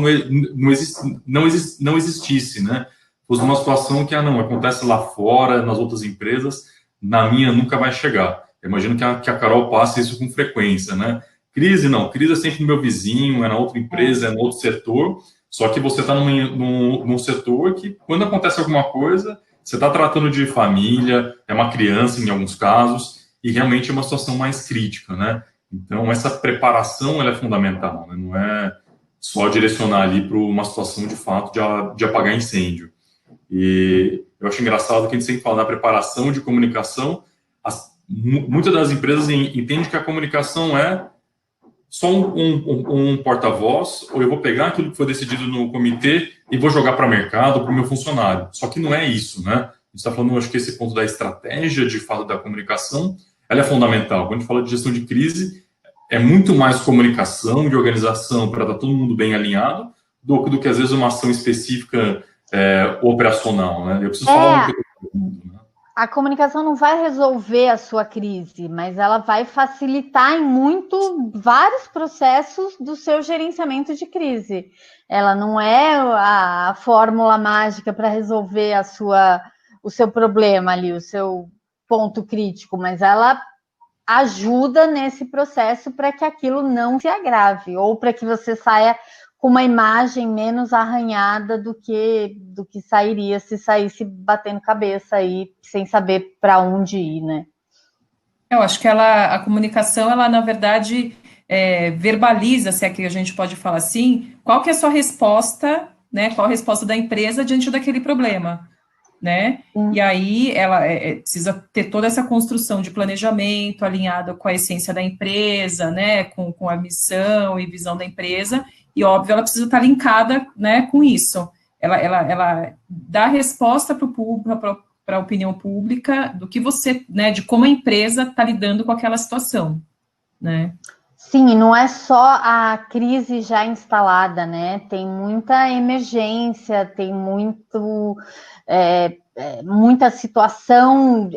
não existisse, né? Fosse uma situação que, não, acontece lá fora, nas outras empresas, na minha nunca vai chegar. Eu imagino que a Carol passe isso com frequência, né? Crise não, crise é sempre no meu vizinho, é na outra empresa, é no outro setor, só que você está num setor que, quando acontece alguma coisa, você está tratando de família, é uma criança em alguns casos, e realmente é uma situação mais crítica, né? Então, essa preparação ela é fundamental, né? Não é só direcionar ali para uma situação, de fato, de apagar incêndio. E eu acho engraçado que a gente sempre fala da preparação de comunicação. Muitas das empresas entendem que a comunicação é só um porta-voz, ou eu vou pegar aquilo que foi decidido no comitê e vou jogar para o mercado, para o meu funcionário. Só que não é isso, né? A gente está falando, acho que esse ponto da estratégia, de fato, da comunicação, ela é fundamental. Quando a gente fala de gestão de crise, é muito mais comunicação de organização para estar todo mundo bem alinhado do que, às vezes, uma ação específica operacional, né? Eu preciso falar um pouco. A comunicação não vai resolver a sua crise, mas ela vai facilitar vários processos do seu gerenciamento de crise. Ela não é a fórmula mágica para resolver o seu problema ali, o seu ponto crítico, mas ela ajuda nesse processo para que aquilo não se agrave, ou para que você saia com uma imagem menos arranhada do que sairia se saísse batendo cabeça aí, sem saber para onde ir, né? Eu acho que a comunicação, ela, na verdade, verbaliza, se é que a gente pode falar assim, qual que é a sua resposta, né? Qual a resposta da empresa diante daquele problema, né? E aí ela precisa ter toda essa construção de planejamento alinhada com a essência da empresa, né? Com a missão e visão da empresa. E, óbvio, ela precisa estar linkada, né, com isso. Ela dá resposta para o público, para a opinião pública, do que você, né, de como a empresa está lidando com aquela situação, né? Sim, não é só a crise já instalada, né? Tem muita emergência, tem muita situação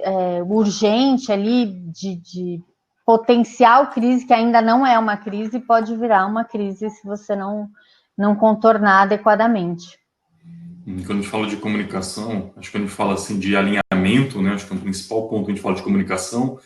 urgente ali de potencial crise, que ainda não é uma crise, pode virar uma crise se você não contornar adequadamente. Quando a gente fala de comunicação, acho que a gente fala assim de alinhamento, né? Acho que é o principal ponto que a gente fala de comunicação.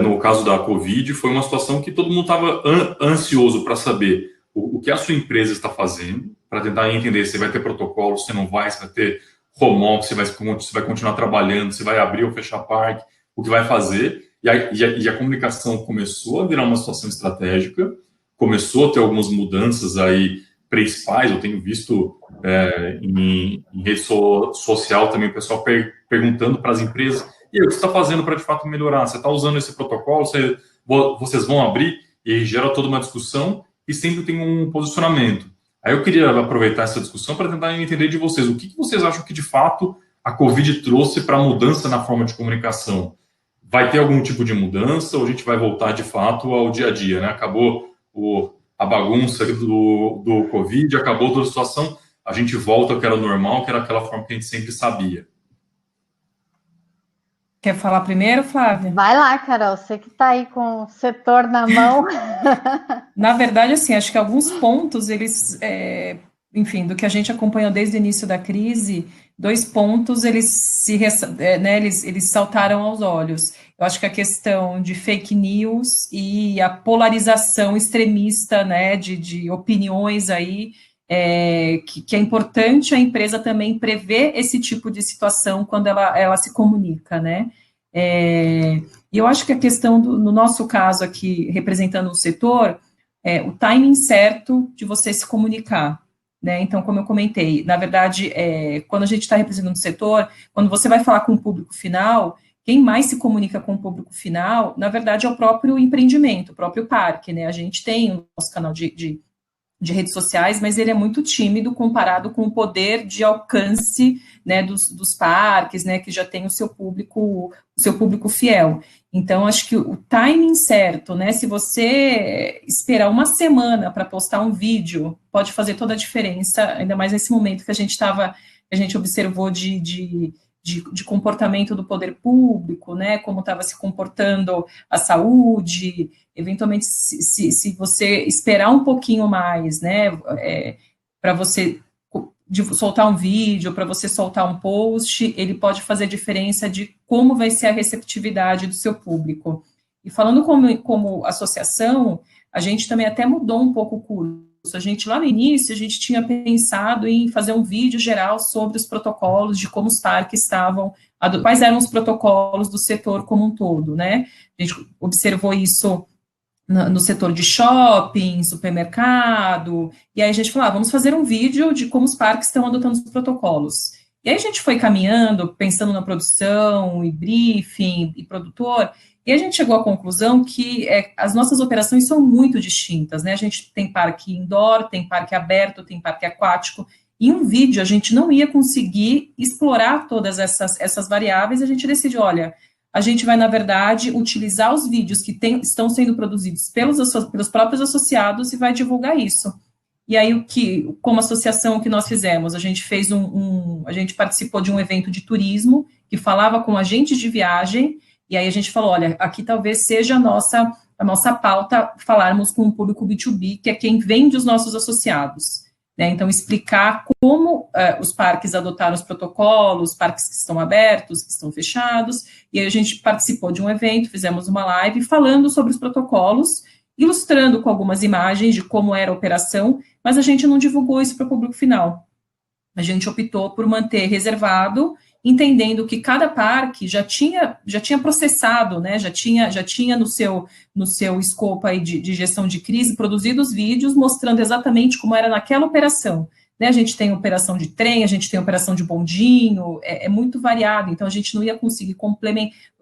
No caso da Covid, foi uma situação que todo mundo estava ansioso para saber o que a sua empresa está fazendo, para tentar entender se vai ter protocolo, se não vai, se vai ter home office, se vai continuar trabalhando, se vai abrir ou fechar parque, o que vai fazer. E a comunicação começou a virar uma situação estratégica, começou a ter algumas mudanças aí principais. Eu tenho visto em rede social também o pessoal perguntando para as empresas: e aí, o que você está fazendo para de fato melhorar? Você está usando esse protocolo? Vocês vão abrir? E gera toda uma discussão e sempre tem um posicionamento. Aí eu queria aproveitar essa discussão para tentar entender de vocês o que vocês acham que de fato a Covid trouxe para a mudança na forma de comunicação. Vai ter algum tipo de mudança ou a gente vai voltar de fato ao dia a dia, né? Acabou a bagunça do Covid, acabou toda a situação, a gente volta ao que era normal, que era aquela forma que a gente sempre sabia. Quer falar primeiro, Flávia? Vai lá, Carol, você que está aí com o setor na mão. Na verdade, assim, acho que alguns pontos, enfim, do que a gente acompanhou desde o início da crise, 2 pontos, eles saltaram aos olhos. Eu acho que a questão de fake news e a polarização extremista, né, de opiniões aí, que é importante a empresa também prever esse tipo de situação quando ela se comunica, né. E eu acho que a questão, no nosso caso aqui, representando o setor, o timing certo de você se comunicar, né? Então, como eu comentei, na verdade, quando a gente está representando o setor, quando você vai falar com o público final, quem mais se comunica com o público final, na verdade, é o próprio empreendimento, o próprio parque, né? A gente tem o nosso canal de redes sociais, mas ele é muito tímido comparado com o poder de alcance, né, dos parques, né, que já tem o seu público fiel. Então, acho que o timing certo, né, se você esperar uma semana para postar um vídeo, pode fazer toda a diferença, ainda mais nesse momento que a gente observou de comportamento do poder público, né, como estava se comportando a saúde. Eventualmente, se você esperar um pouquinho mais, né, para você soltar um vídeo, para você soltar um post, ele pode fazer diferença de como vai ser a receptividade do seu público. E falando como associação, a gente também até mudou um pouco o curso. A gente, lá no início, a gente tinha pensado em fazer um vídeo geral sobre os protocolos, de como os parques estavam, quais eram os protocolos do setor como um todo, né? A gente observou isso no setor de shopping, supermercado, e aí a gente falou, vamos fazer um vídeo de como os parques estão adotando os protocolos. E aí a gente foi caminhando, pensando na produção, e briefing, e produtor, e a gente chegou à conclusão que as nossas operações são muito distintas, né? A gente tem parque indoor, tem parque aberto, tem parque aquático, e um vídeo a gente não ia conseguir explorar todas essas variáveis, e a gente decidiu, olha, a gente vai, na verdade, utilizar os vídeos que estão sendo produzidos pelos próprios associados e vai divulgar isso. E aí, como associação, o que nós fizemos? A gente fez a gente participou de um evento de turismo que falava com agentes de viagem, e aí a gente falou, olha, aqui talvez seja a nossa pauta falarmos com o público B2B, que é quem vende os nossos associados. Né? Então, explicar como os parques adotaram os protocolos, parques que estão abertos, que estão fechados, e aí a gente participou de um evento, fizemos uma live falando sobre os protocolos, ilustrando com algumas imagens de como era a operação, mas a gente não divulgou isso para o público final. A gente optou por manter reservado, entendendo que cada parque já tinha processado, né, já tinha no seu escopo aí de gestão de crise, produzido os vídeos mostrando exatamente como era naquela operação. Né, a gente tem operação de trem, a gente tem operação de bondinho, é muito variado, então a gente não ia conseguir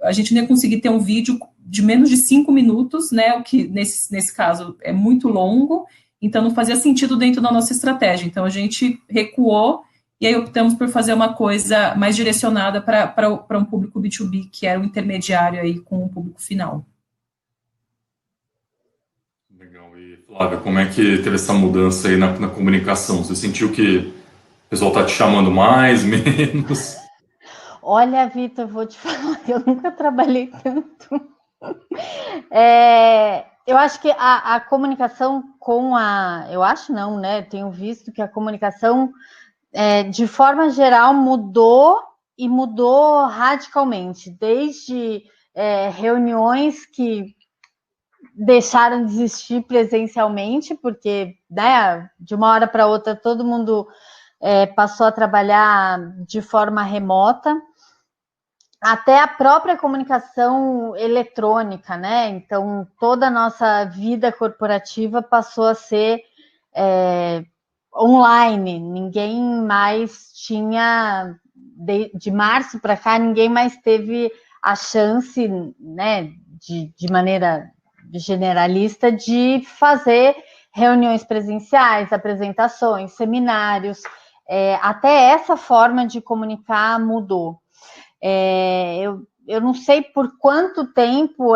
a gente não ia conseguir ter um vídeo de menos de 5 minutos, né, o que nesse caso é muito longo, então não fazia sentido dentro da nossa estratégia, então a gente recuou, e aí optamos por fazer uma coisa mais direcionada para um público B2B, que era o intermediário aí com o público final. Legal. E, Flávia, como é que teve essa mudança aí na comunicação? Você sentiu que o pessoal está te chamando mais, menos? Olha, Vitor, vou te falar, eu nunca trabalhei tanto. Eu acho que a comunicação eu acho não, né? Tenho visto que a comunicação de forma geral, mudou e mudou radicalmente, desde reuniões que deixaram de existir presencialmente, porque né, de uma hora para outra todo mundo passou a trabalhar de forma remota, até a própria comunicação eletrônica, né? Então, toda a nossa vida corporativa passou a ser online, ninguém mais tinha, de março para cá, ninguém mais teve a chance, né, de maneira generalista, de fazer reuniões presenciais, apresentações, seminários, até essa forma de comunicar mudou. Eu não sei por quanto tempo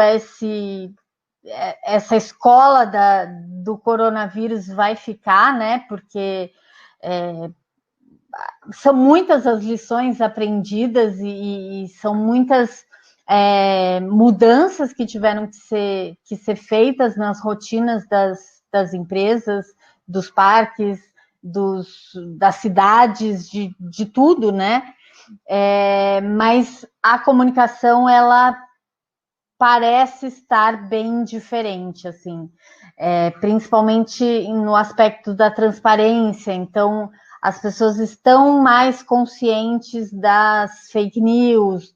essa escola do coronavírus vai ficar, né? Porque são muitas as lições aprendidas e são muitas mudanças que tiveram que ser feitas nas rotinas das empresas, dos parques, das cidades, de tudo, né? Mas a comunicação, ela parece estar bem diferente, assim, principalmente no aspecto da transparência. Então, as pessoas estão mais conscientes das fake news,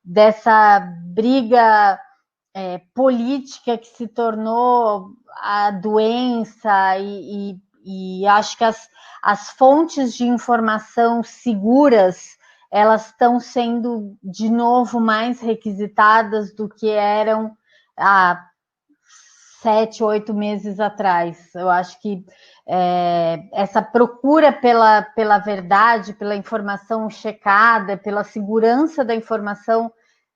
dessa briga política que se tornou a doença, e acho que as fontes de informação seguras, elas estão sendo, de novo, mais requisitadas do que eram há 7, 8 meses atrás. Eu acho que essa procura pela verdade, pela informação checada, pela segurança da informação,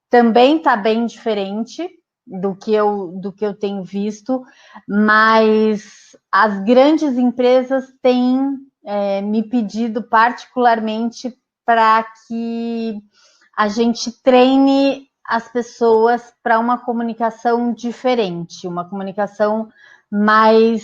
também está bem diferente do que eu tenho visto, mas as grandes empresas têm me pedido particularmente para que a gente treine as pessoas para uma comunicação diferente, uma comunicação mais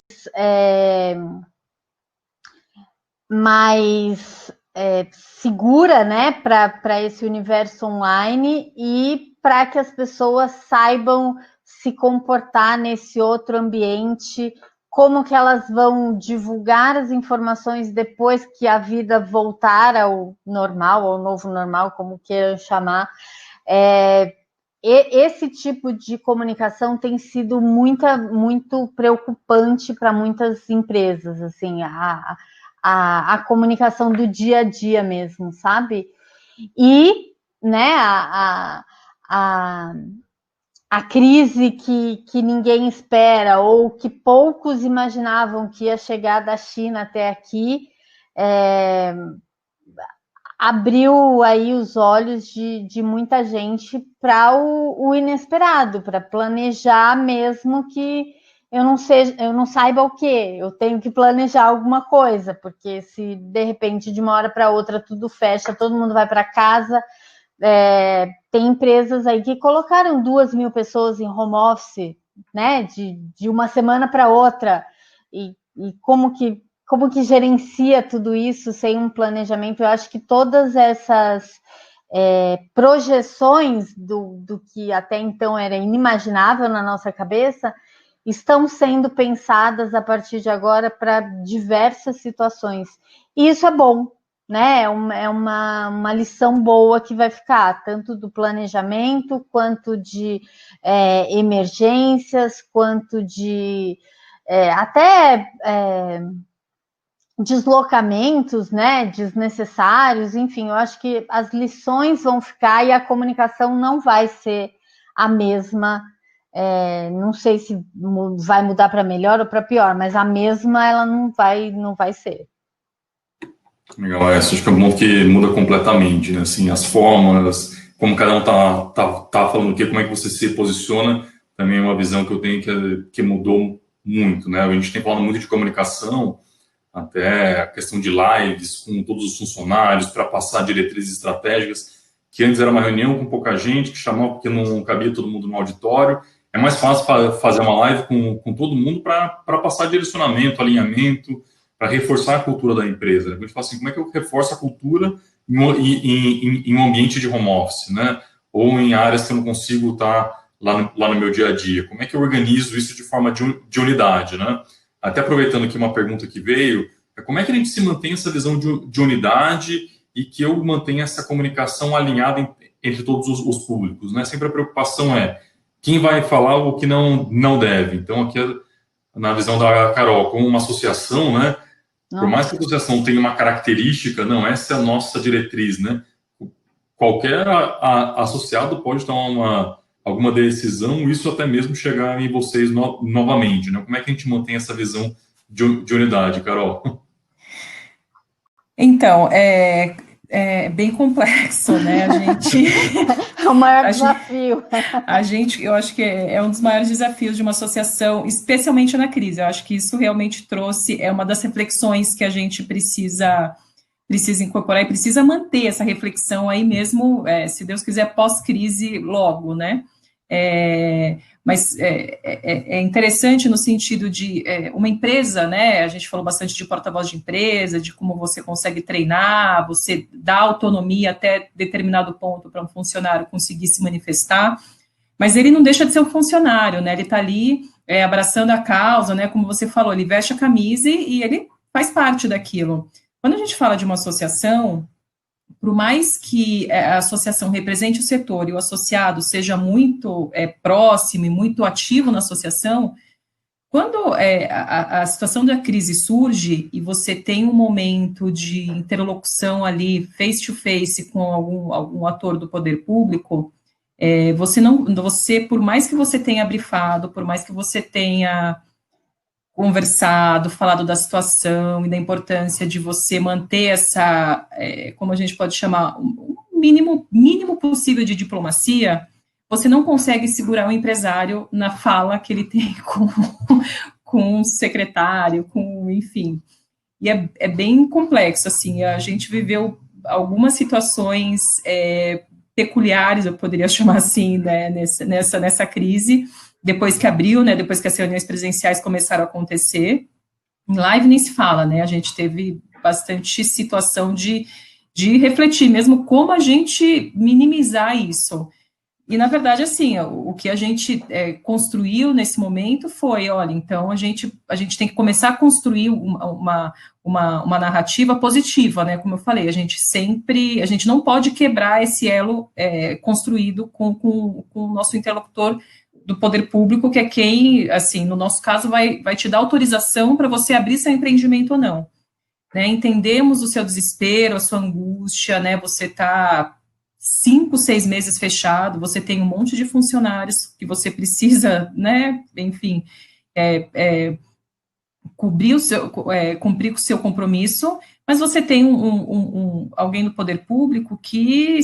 segura, né, para esse universo online, e para que as pessoas saibam se comportar nesse outro ambiente, como que elas vão divulgar as informações depois que a vida voltar ao normal, ao novo normal, como queiram chamar. Esse tipo de comunicação tem sido muito preocupante para muitas empresas, assim, a comunicação do dia a dia mesmo, sabe? E, né, a crise que ninguém espera, ou que poucos imaginavam que ia chegar da China até aqui, abriu aí os olhos de muita gente para o inesperado, para planejar mesmo que eu não saiba o quê, eu tenho que planejar alguma coisa, porque se de repente de uma hora para outra tudo fecha, todo mundo vai para casa. Tem empresas aí que colocaram 2.000 pessoas em home office, né, de uma semana para outra, e como que gerencia tudo isso sem um planejamento? Eu acho que todas essas projeções do que até então era inimaginável na nossa cabeça estão sendo pensadas a partir de agora para diversas situações, e isso é bom, né? É uma lição boa que vai ficar, tanto do planejamento, quanto de emergências, quanto de até deslocamentos, né, desnecessários. Enfim, eu acho que as lições vão ficar e a comunicação não vai ser a mesma. Não sei se vai mudar para melhor ou para pior, mas a mesma ela não vai ser. Legal, acho que é um ponto que muda completamente, né? Assim, as formas, como cada um tá falando o quê, como é que você se posiciona, também é uma visão que eu tenho que mudou muito, né? A gente tem falado muito de comunicação, até a questão de lives com todos os funcionários para passar diretrizes estratégicas, que antes era uma reunião com pouca gente, que chamava porque não cabia todo mundo no auditório. É mais fácil fazer uma live com todo mundo para passar direcionamento, alinhamento, para reforçar a cultura da empresa. A gente fala assim, como é que eu reforço a cultura em um ambiente de home office, né? Ou em áreas que eu não consigo estar lá no meu dia a dia? Como é que eu organizo isso de forma de unidade, né? Até aproveitando aqui uma pergunta que veio, como é que a gente se mantém essa visão de unidade e que eu mantenha essa comunicação alinhada entre todos os públicos, né? Sempre a preocupação é quem vai falar o que não deve. Então, aqui, na visão da Carol, como uma associação, né? Por mais que a associação tenha uma característica, não, essa é a nossa diretriz, né? Qualquer associado pode tomar alguma decisão, isso até mesmo chegar em vocês novamente, né? Como é que a gente mantém essa visão de unidade, Carol? Então, É bem complexo, né? A gente... É o maior desafio. Eu acho que é um dos maiores desafios de uma associação, especialmente na crise. Eu acho que isso realmente trouxe, é uma das reflexões que a gente precisa incorporar e precisa manter essa reflexão aí mesmo, se Deus quiser, pós-crise logo, né? Mas é interessante no sentido de uma empresa, né? A gente falou bastante de porta-voz de empresa, de como você consegue treinar, você dá autonomia até determinado ponto para um funcionário conseguir se manifestar, mas ele não deixa de ser um funcionário, né? Ele está ali abraçando a causa, né? Como você falou, ele veste a camisa e ele faz parte daquilo. Quando a gente fala de uma associação, por mais que a associação represente o setor e o associado seja muito próximo e muito ativo na associação, quando a situação da crise surge e você tem um momento de interlocução ali, face-to-face, com algum ator do poder público, você, por mais que você tenha brifado, por mais que você tenha conversado, falado da situação e da importância de você manter essa, como a gente pode chamar, um mínimo possível de diplomacia, você não consegue segurar o empresário na fala que ele tem com o secretário, enfim. E é bem complexo, assim, a gente viveu algumas situações peculiares, eu poderia chamar assim, né, nessa crise, depois que abriu, né, depois que as reuniões presenciais começaram a acontecer. Em live nem se fala, né, a gente teve bastante situação de refletir mesmo como a gente minimizar isso. E, na verdade, assim, o que a gente construiu nesse momento foi, olha, então a gente tem que começar a construir uma narrativa positiva, né, como eu falei, a gente não pode quebrar esse elo construído com o nosso interlocutor do poder público, que é quem, assim, no nosso caso, vai te dar autorização para você abrir seu empreendimento ou não. Né? Entendemos o seu desespero, a sua angústia, né? Você está 5, 6 meses fechado, você tem um monte de funcionários que você precisa, né? Enfim, cumprir com o seu compromisso, mas você tem alguém do poder público que,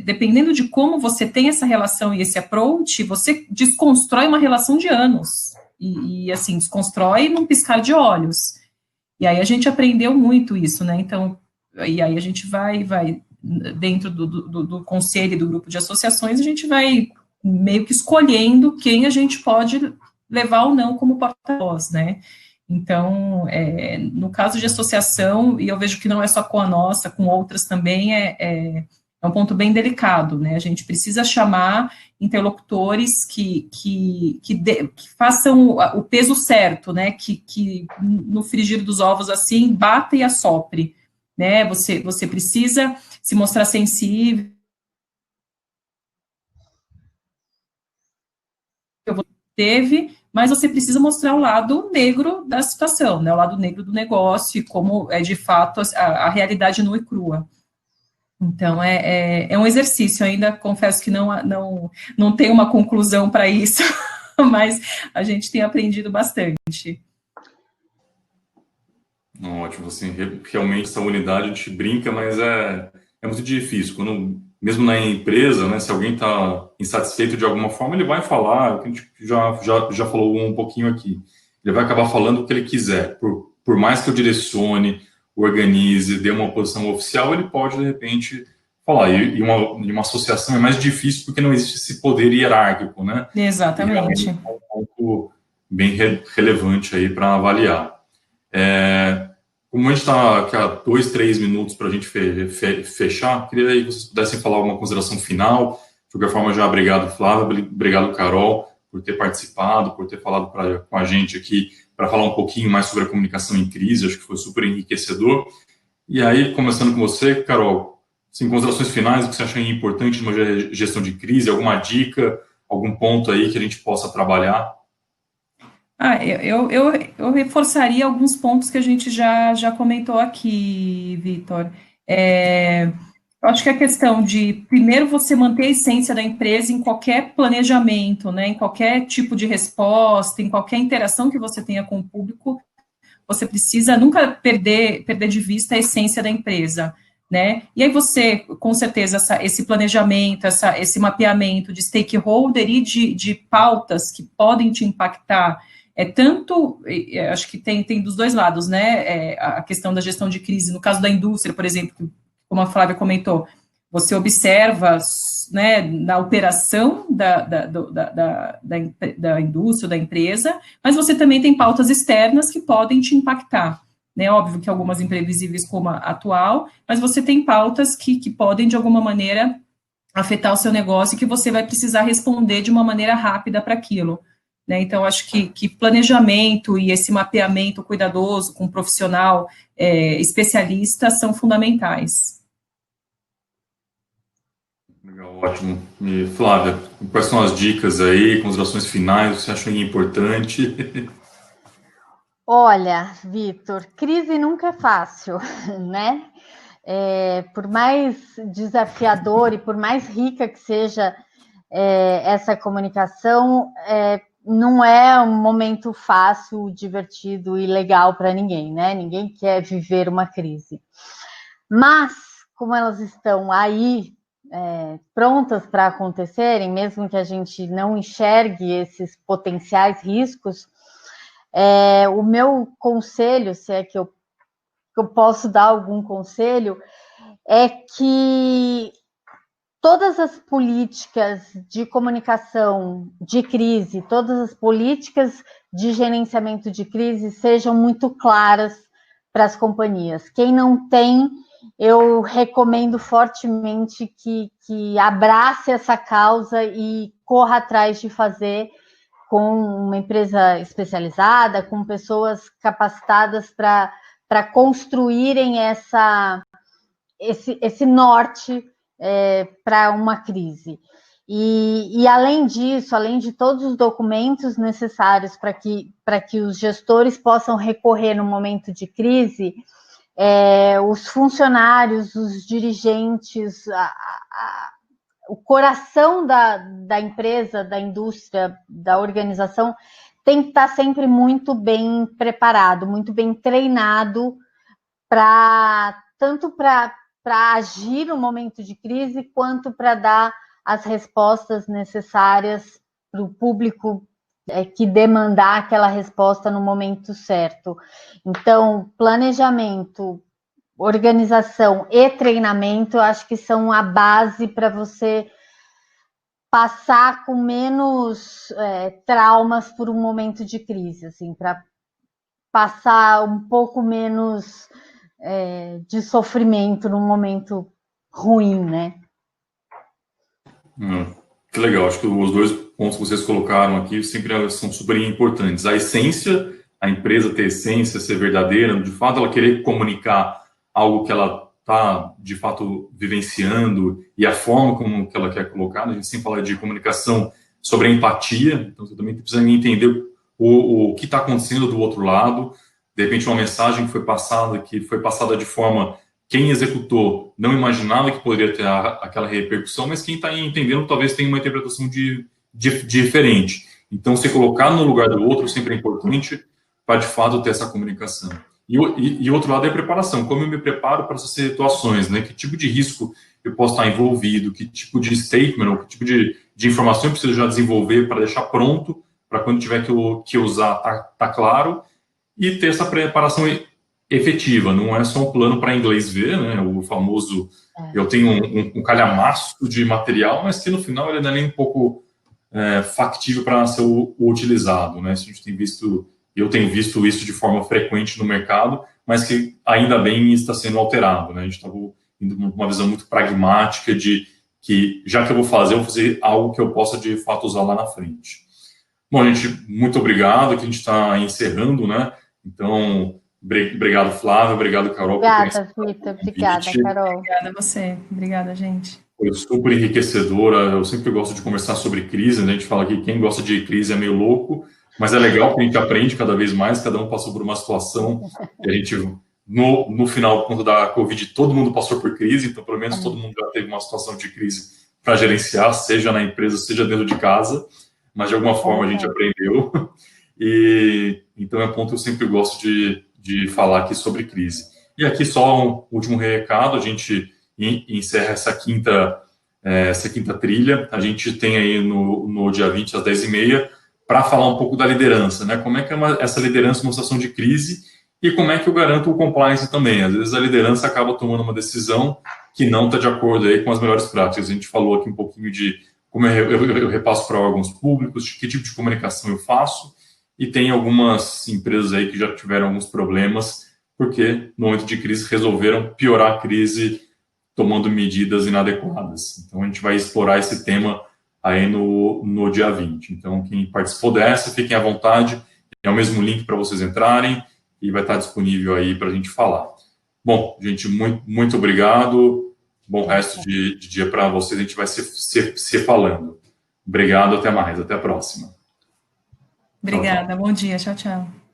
dependendo de como você tem essa relação e esse approach, você desconstrói uma relação de anos, e assim, desconstrói num piscar de olhos. E aí a gente aprendeu muito isso, né, então, e aí a gente vai dentro do conselho e do grupo de associações, a gente vai meio que escolhendo quem a gente pode levar ou não como porta-voz, né. Então, no caso de associação, e eu vejo que não é só com a nossa, com outras também, é um ponto bem delicado, né? A gente precisa chamar interlocutores que façam o peso certo, né? Que no frigir dos ovos, assim, bata e assopre, né? Você precisa se mostrar sensível. Mas você precisa mostrar o lado negro da situação, né, o lado negro do negócio e como é de fato a realidade nua e crua. Então, é um exercício, ainda confesso que não tem uma conclusão para isso, mas a gente tem aprendido bastante. Ótimo, assim, realmente essa unidade a gente brinca, mas é muito difícil, mesmo na empresa, né, se alguém está insatisfeito de alguma forma, ele vai falar, que a gente já falou um pouquinho aqui, ele vai acabar falando o que ele quiser, por mais que eu direcione, organize, dê uma posição oficial, ele pode, de repente, falar, e uma associação é mais difícil porque não existe esse poder hierárquico, né? Exatamente. É um ponto bem relevante aí para avaliar. Como a gente está aqui há 2, 3 minutos para a gente fechar, queria aí que vocês pudessem falar alguma consideração final. De qualquer forma, já obrigado, Flávia, obrigado, Carol, por ter participado, por ter falado com a gente aqui para falar um pouquinho mais sobre a comunicação em crise, acho que foi super enriquecedor. E aí, começando com você, Carol, assim, considerações finais, o que você acha importante numa gestão de crise, alguma dica, algum ponto aí que a gente possa trabalhar? Eu reforçaria alguns pontos que a gente já comentou aqui, Vitor. Eu acho que a questão de, primeiro, você manter a essência da empresa em qualquer planejamento, né, em qualquer tipo de resposta, em qualquer interação que você tenha com o público, você precisa nunca perder de vista a essência da empresa. né? E aí você, com certeza, esse planejamento, esse mapeamento de stakeholder e de pautas que podem te impactar, acho que tem dos dois lados, né? A questão da gestão de crise, no caso da indústria, por exemplo, como a Flávia comentou, você observa, né, na operação da indústria, da empresa, mas você também tem pautas externas que podem te impactar, né? Óbvio que algumas imprevisíveis como a atual, mas você tem pautas que podem, de alguma maneira, afetar o seu negócio e que você vai precisar responder de uma maneira rápida para aquilo, né? Então, acho que planejamento e esse mapeamento cuidadoso com um profissional especialista são fundamentais. Legal, ótimo. E, Flávia, quais são as dicas aí, considerações finais, o que você achou importante? Olha, Vitor, crise nunca é fácil, né? Por mais desafiador e por mais rica que seja essa comunicação, não é um momento fácil, divertido e legal para ninguém, né? Ninguém quer viver uma crise. Mas, como elas estão aí, prontas para acontecerem, mesmo que a gente não enxergue esses potenciais riscos, o meu conselho, se é que eu posso dar algum conselho, é que todas as políticas de comunicação de crise, todas as políticas de gerenciamento de crise sejam muito claras para as companhias. Quem não tem, eu recomendo fortemente que abrace essa causa e corra atrás de fazer com uma empresa especializada, com pessoas capacitadas para construírem esse norte para uma crise. E além disso, além de todos os documentos necessários para que os gestores possam recorrer no momento de crise, os funcionários, os dirigentes, o coração da empresa, da indústria, da organização, tem que estar sempre muito bem preparado, muito bem treinado, tanto para agir no momento de crise, quanto para dar as respostas necessárias para o público que demandar aquela resposta no momento certo. Então, planejamento, organização e treinamento, eu acho que são a base para você passar com menos traumas por um momento de crise, assim, para passar um pouco menos de sofrimento num momento ruim, né? Que legal, acho que os dois pontos que vocês colocaram aqui sempre são super importantes. A essência, a empresa ter essência, ser verdadeira, de fato ela querer comunicar algo que ela está, de fato, vivenciando e a forma como que ela quer colocar. A gente sempre fala de comunicação sobre a empatia, então você também precisa entender o que está acontecendo do outro lado. De repente, uma mensagem que foi passada de forma... Quem executou não imaginava que poderia ter aquela repercussão, mas quem está entendendo talvez tenha uma interpretação diferente. Então, se colocar no lugar do outro sempre é importante para, de fato, ter essa comunicação. E outro lado é a preparação. Como eu me preparo para essas situações, né? Que tipo de risco eu posso estar envolvido, que tipo de statement, ou que tipo de informação eu preciso já desenvolver para deixar pronto, para quando tiver que usar, tá claro, e ter essa preparação efetiva, não é só um plano para inglês ver, né? O famoso, eu tenho um calhamaço de material, mas que no final ele não é nem um pouco factível para ser utilizado, né? A gente tem visto, eu tenho visto isso de forma frequente no mercado, mas que ainda bem está sendo alterado, né? A gente está indo com uma visão muito pragmática de que, já que eu vou fazer algo que eu possa de fato usar lá na frente. Bom, gente, muito obrigado, que a gente está encerrando, né? Então, obrigado, Flávia. Obrigado, Carol. Obrigada, Vitor. Obrigada, Carol. Obrigada a você. Obrigada, gente. Foi super enriquecedora. Eu sempre gosto de conversar sobre crise, né? A gente fala que quem gosta de crise é meio louco, mas é legal que a gente aprende cada vez mais. Cada um passou por uma situação e a gente, no final, por conta da Covid, todo mundo passou por crise. Então, pelo menos, todo mundo já teve uma situação de crise para gerenciar, seja na empresa, seja dentro de casa. Mas, de alguma forma, a gente aprendeu. E então, é um ponto que eu sempre gosto de falar aqui sobre crise. E aqui só um último recado, a gente encerra essa quinta trilha. A gente tem aí no dia 20, às 10h30, para falar um pouco da liderança, né? Como é que é essa liderança numa situação de crise e como é que eu garanto o compliance também. Às vezes a liderança acaba tomando uma decisão que não está de acordo aí com as melhores práticas. A gente falou aqui um pouquinho de como eu repasso para órgãos públicos, que tipo de comunicação eu faço, e tem algumas empresas aí que já tiveram alguns problemas, porque no momento de crise resolveram piorar a crise tomando medidas inadequadas. Então a gente vai explorar esse tema aí no dia 20. Então quem participou dessa, fiquem à vontade, é o mesmo link para vocês entrarem, e vai estar disponível aí para a gente falar. Bom, gente, muito obrigado. Bom resto de dia para vocês. A gente vai se falando. Obrigado, até mais. Até a próxima. Obrigada. Tchau, tchau. Bom dia. Tchau, tchau.